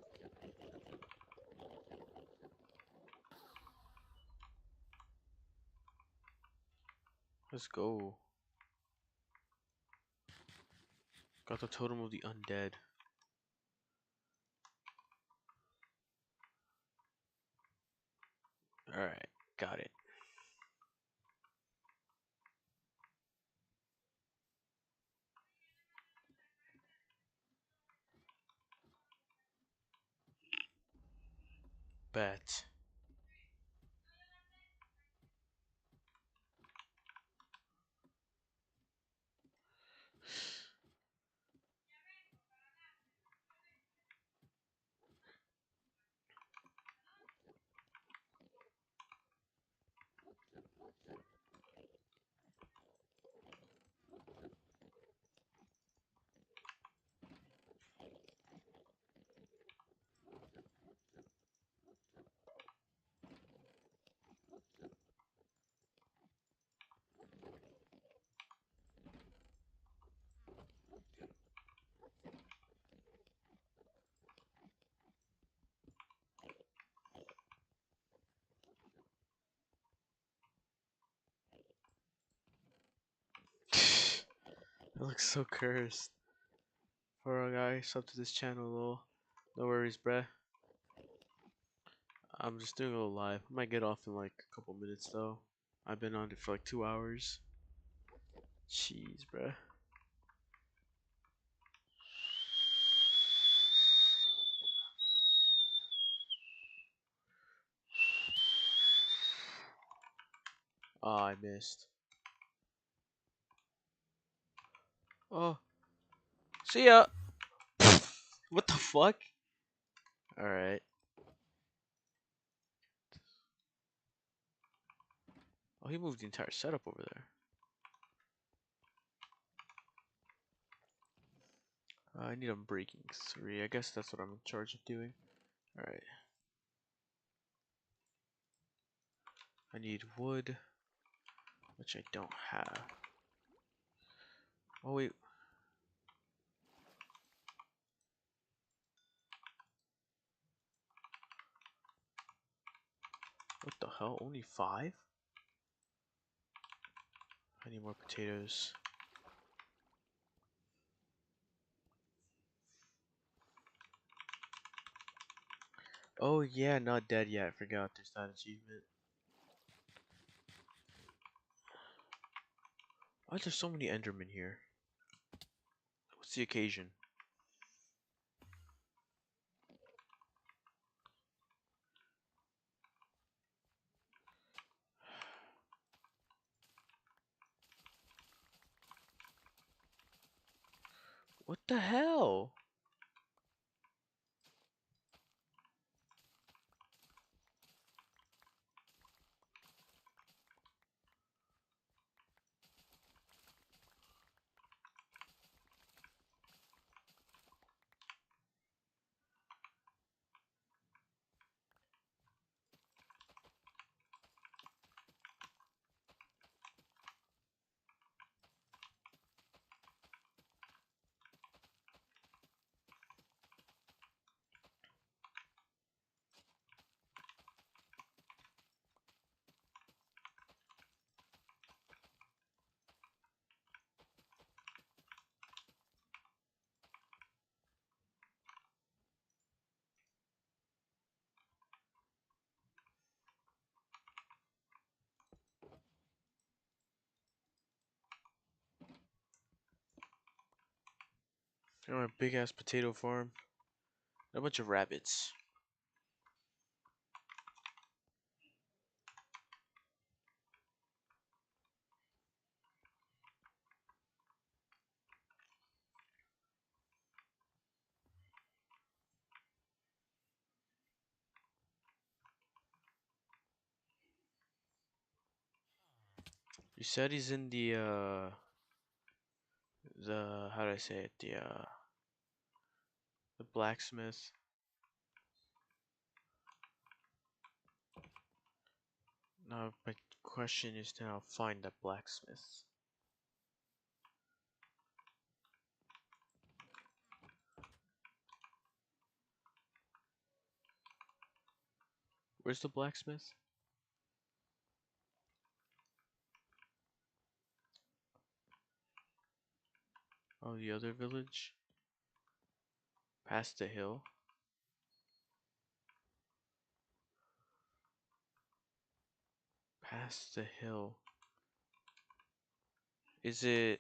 Let's go. Got the Totem of the Undead. Alright, got it. Bet. It looks so cursed. For a guy sub to this channel, lol. No worries, bruh. I'm just doing a little live. I might get off in like a couple minutes though. I've been on it for like 2 hours. Jeez, bruh. Oh, I missed. Oh, see ya. What the fuck? All right. Oh, he moved the entire setup over there. I need a breaking 3. I guess that's what I'm in charge of doing. All right. I need wood, which I don't have. Oh wait. What the hell? Only 5? I need more potatoes. Oh yeah, not dead yet. I forgot there's that achievement. Why are there so many Endermen here? What's the occasion? What the hell? They're on a big ass potato farm. A bunch of rabbits. You said he's in the how do I say it? The blacksmith. Now my question is to now find that blacksmith. Where's the blacksmith? Oh, the other village? Past the hill? Past the hill. Is it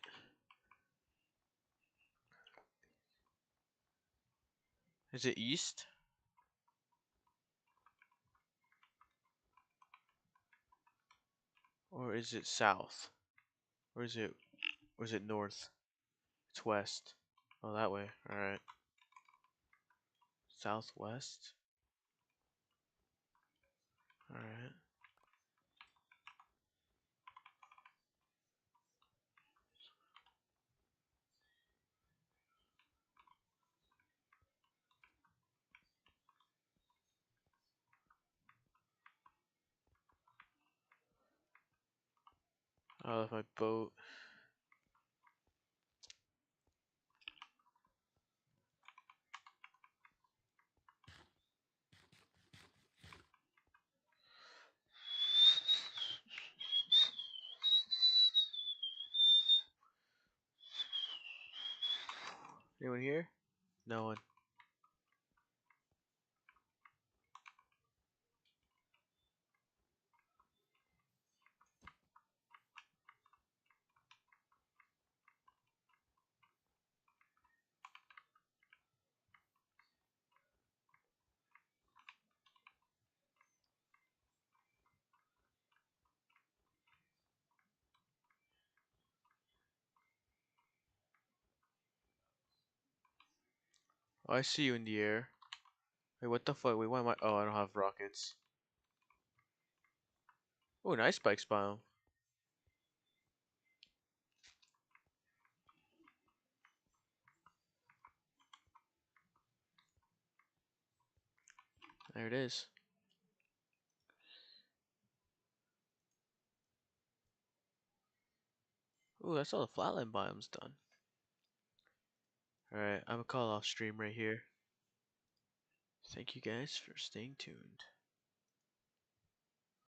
east? Or is it south? Or is it north? It's west. Oh, that way. Alright. Southwest? Alright. I left my boat. Anyone here? No one. Oh, I see you in the air. Wait, what the fuck? Wait, why am I? Oh, I don't have rockets. Oh, an ice spikes biome. There it is. Ooh, that's all the flatland biomes done. Alright, I'm gonna call off stream right here. Thank you guys for staying tuned.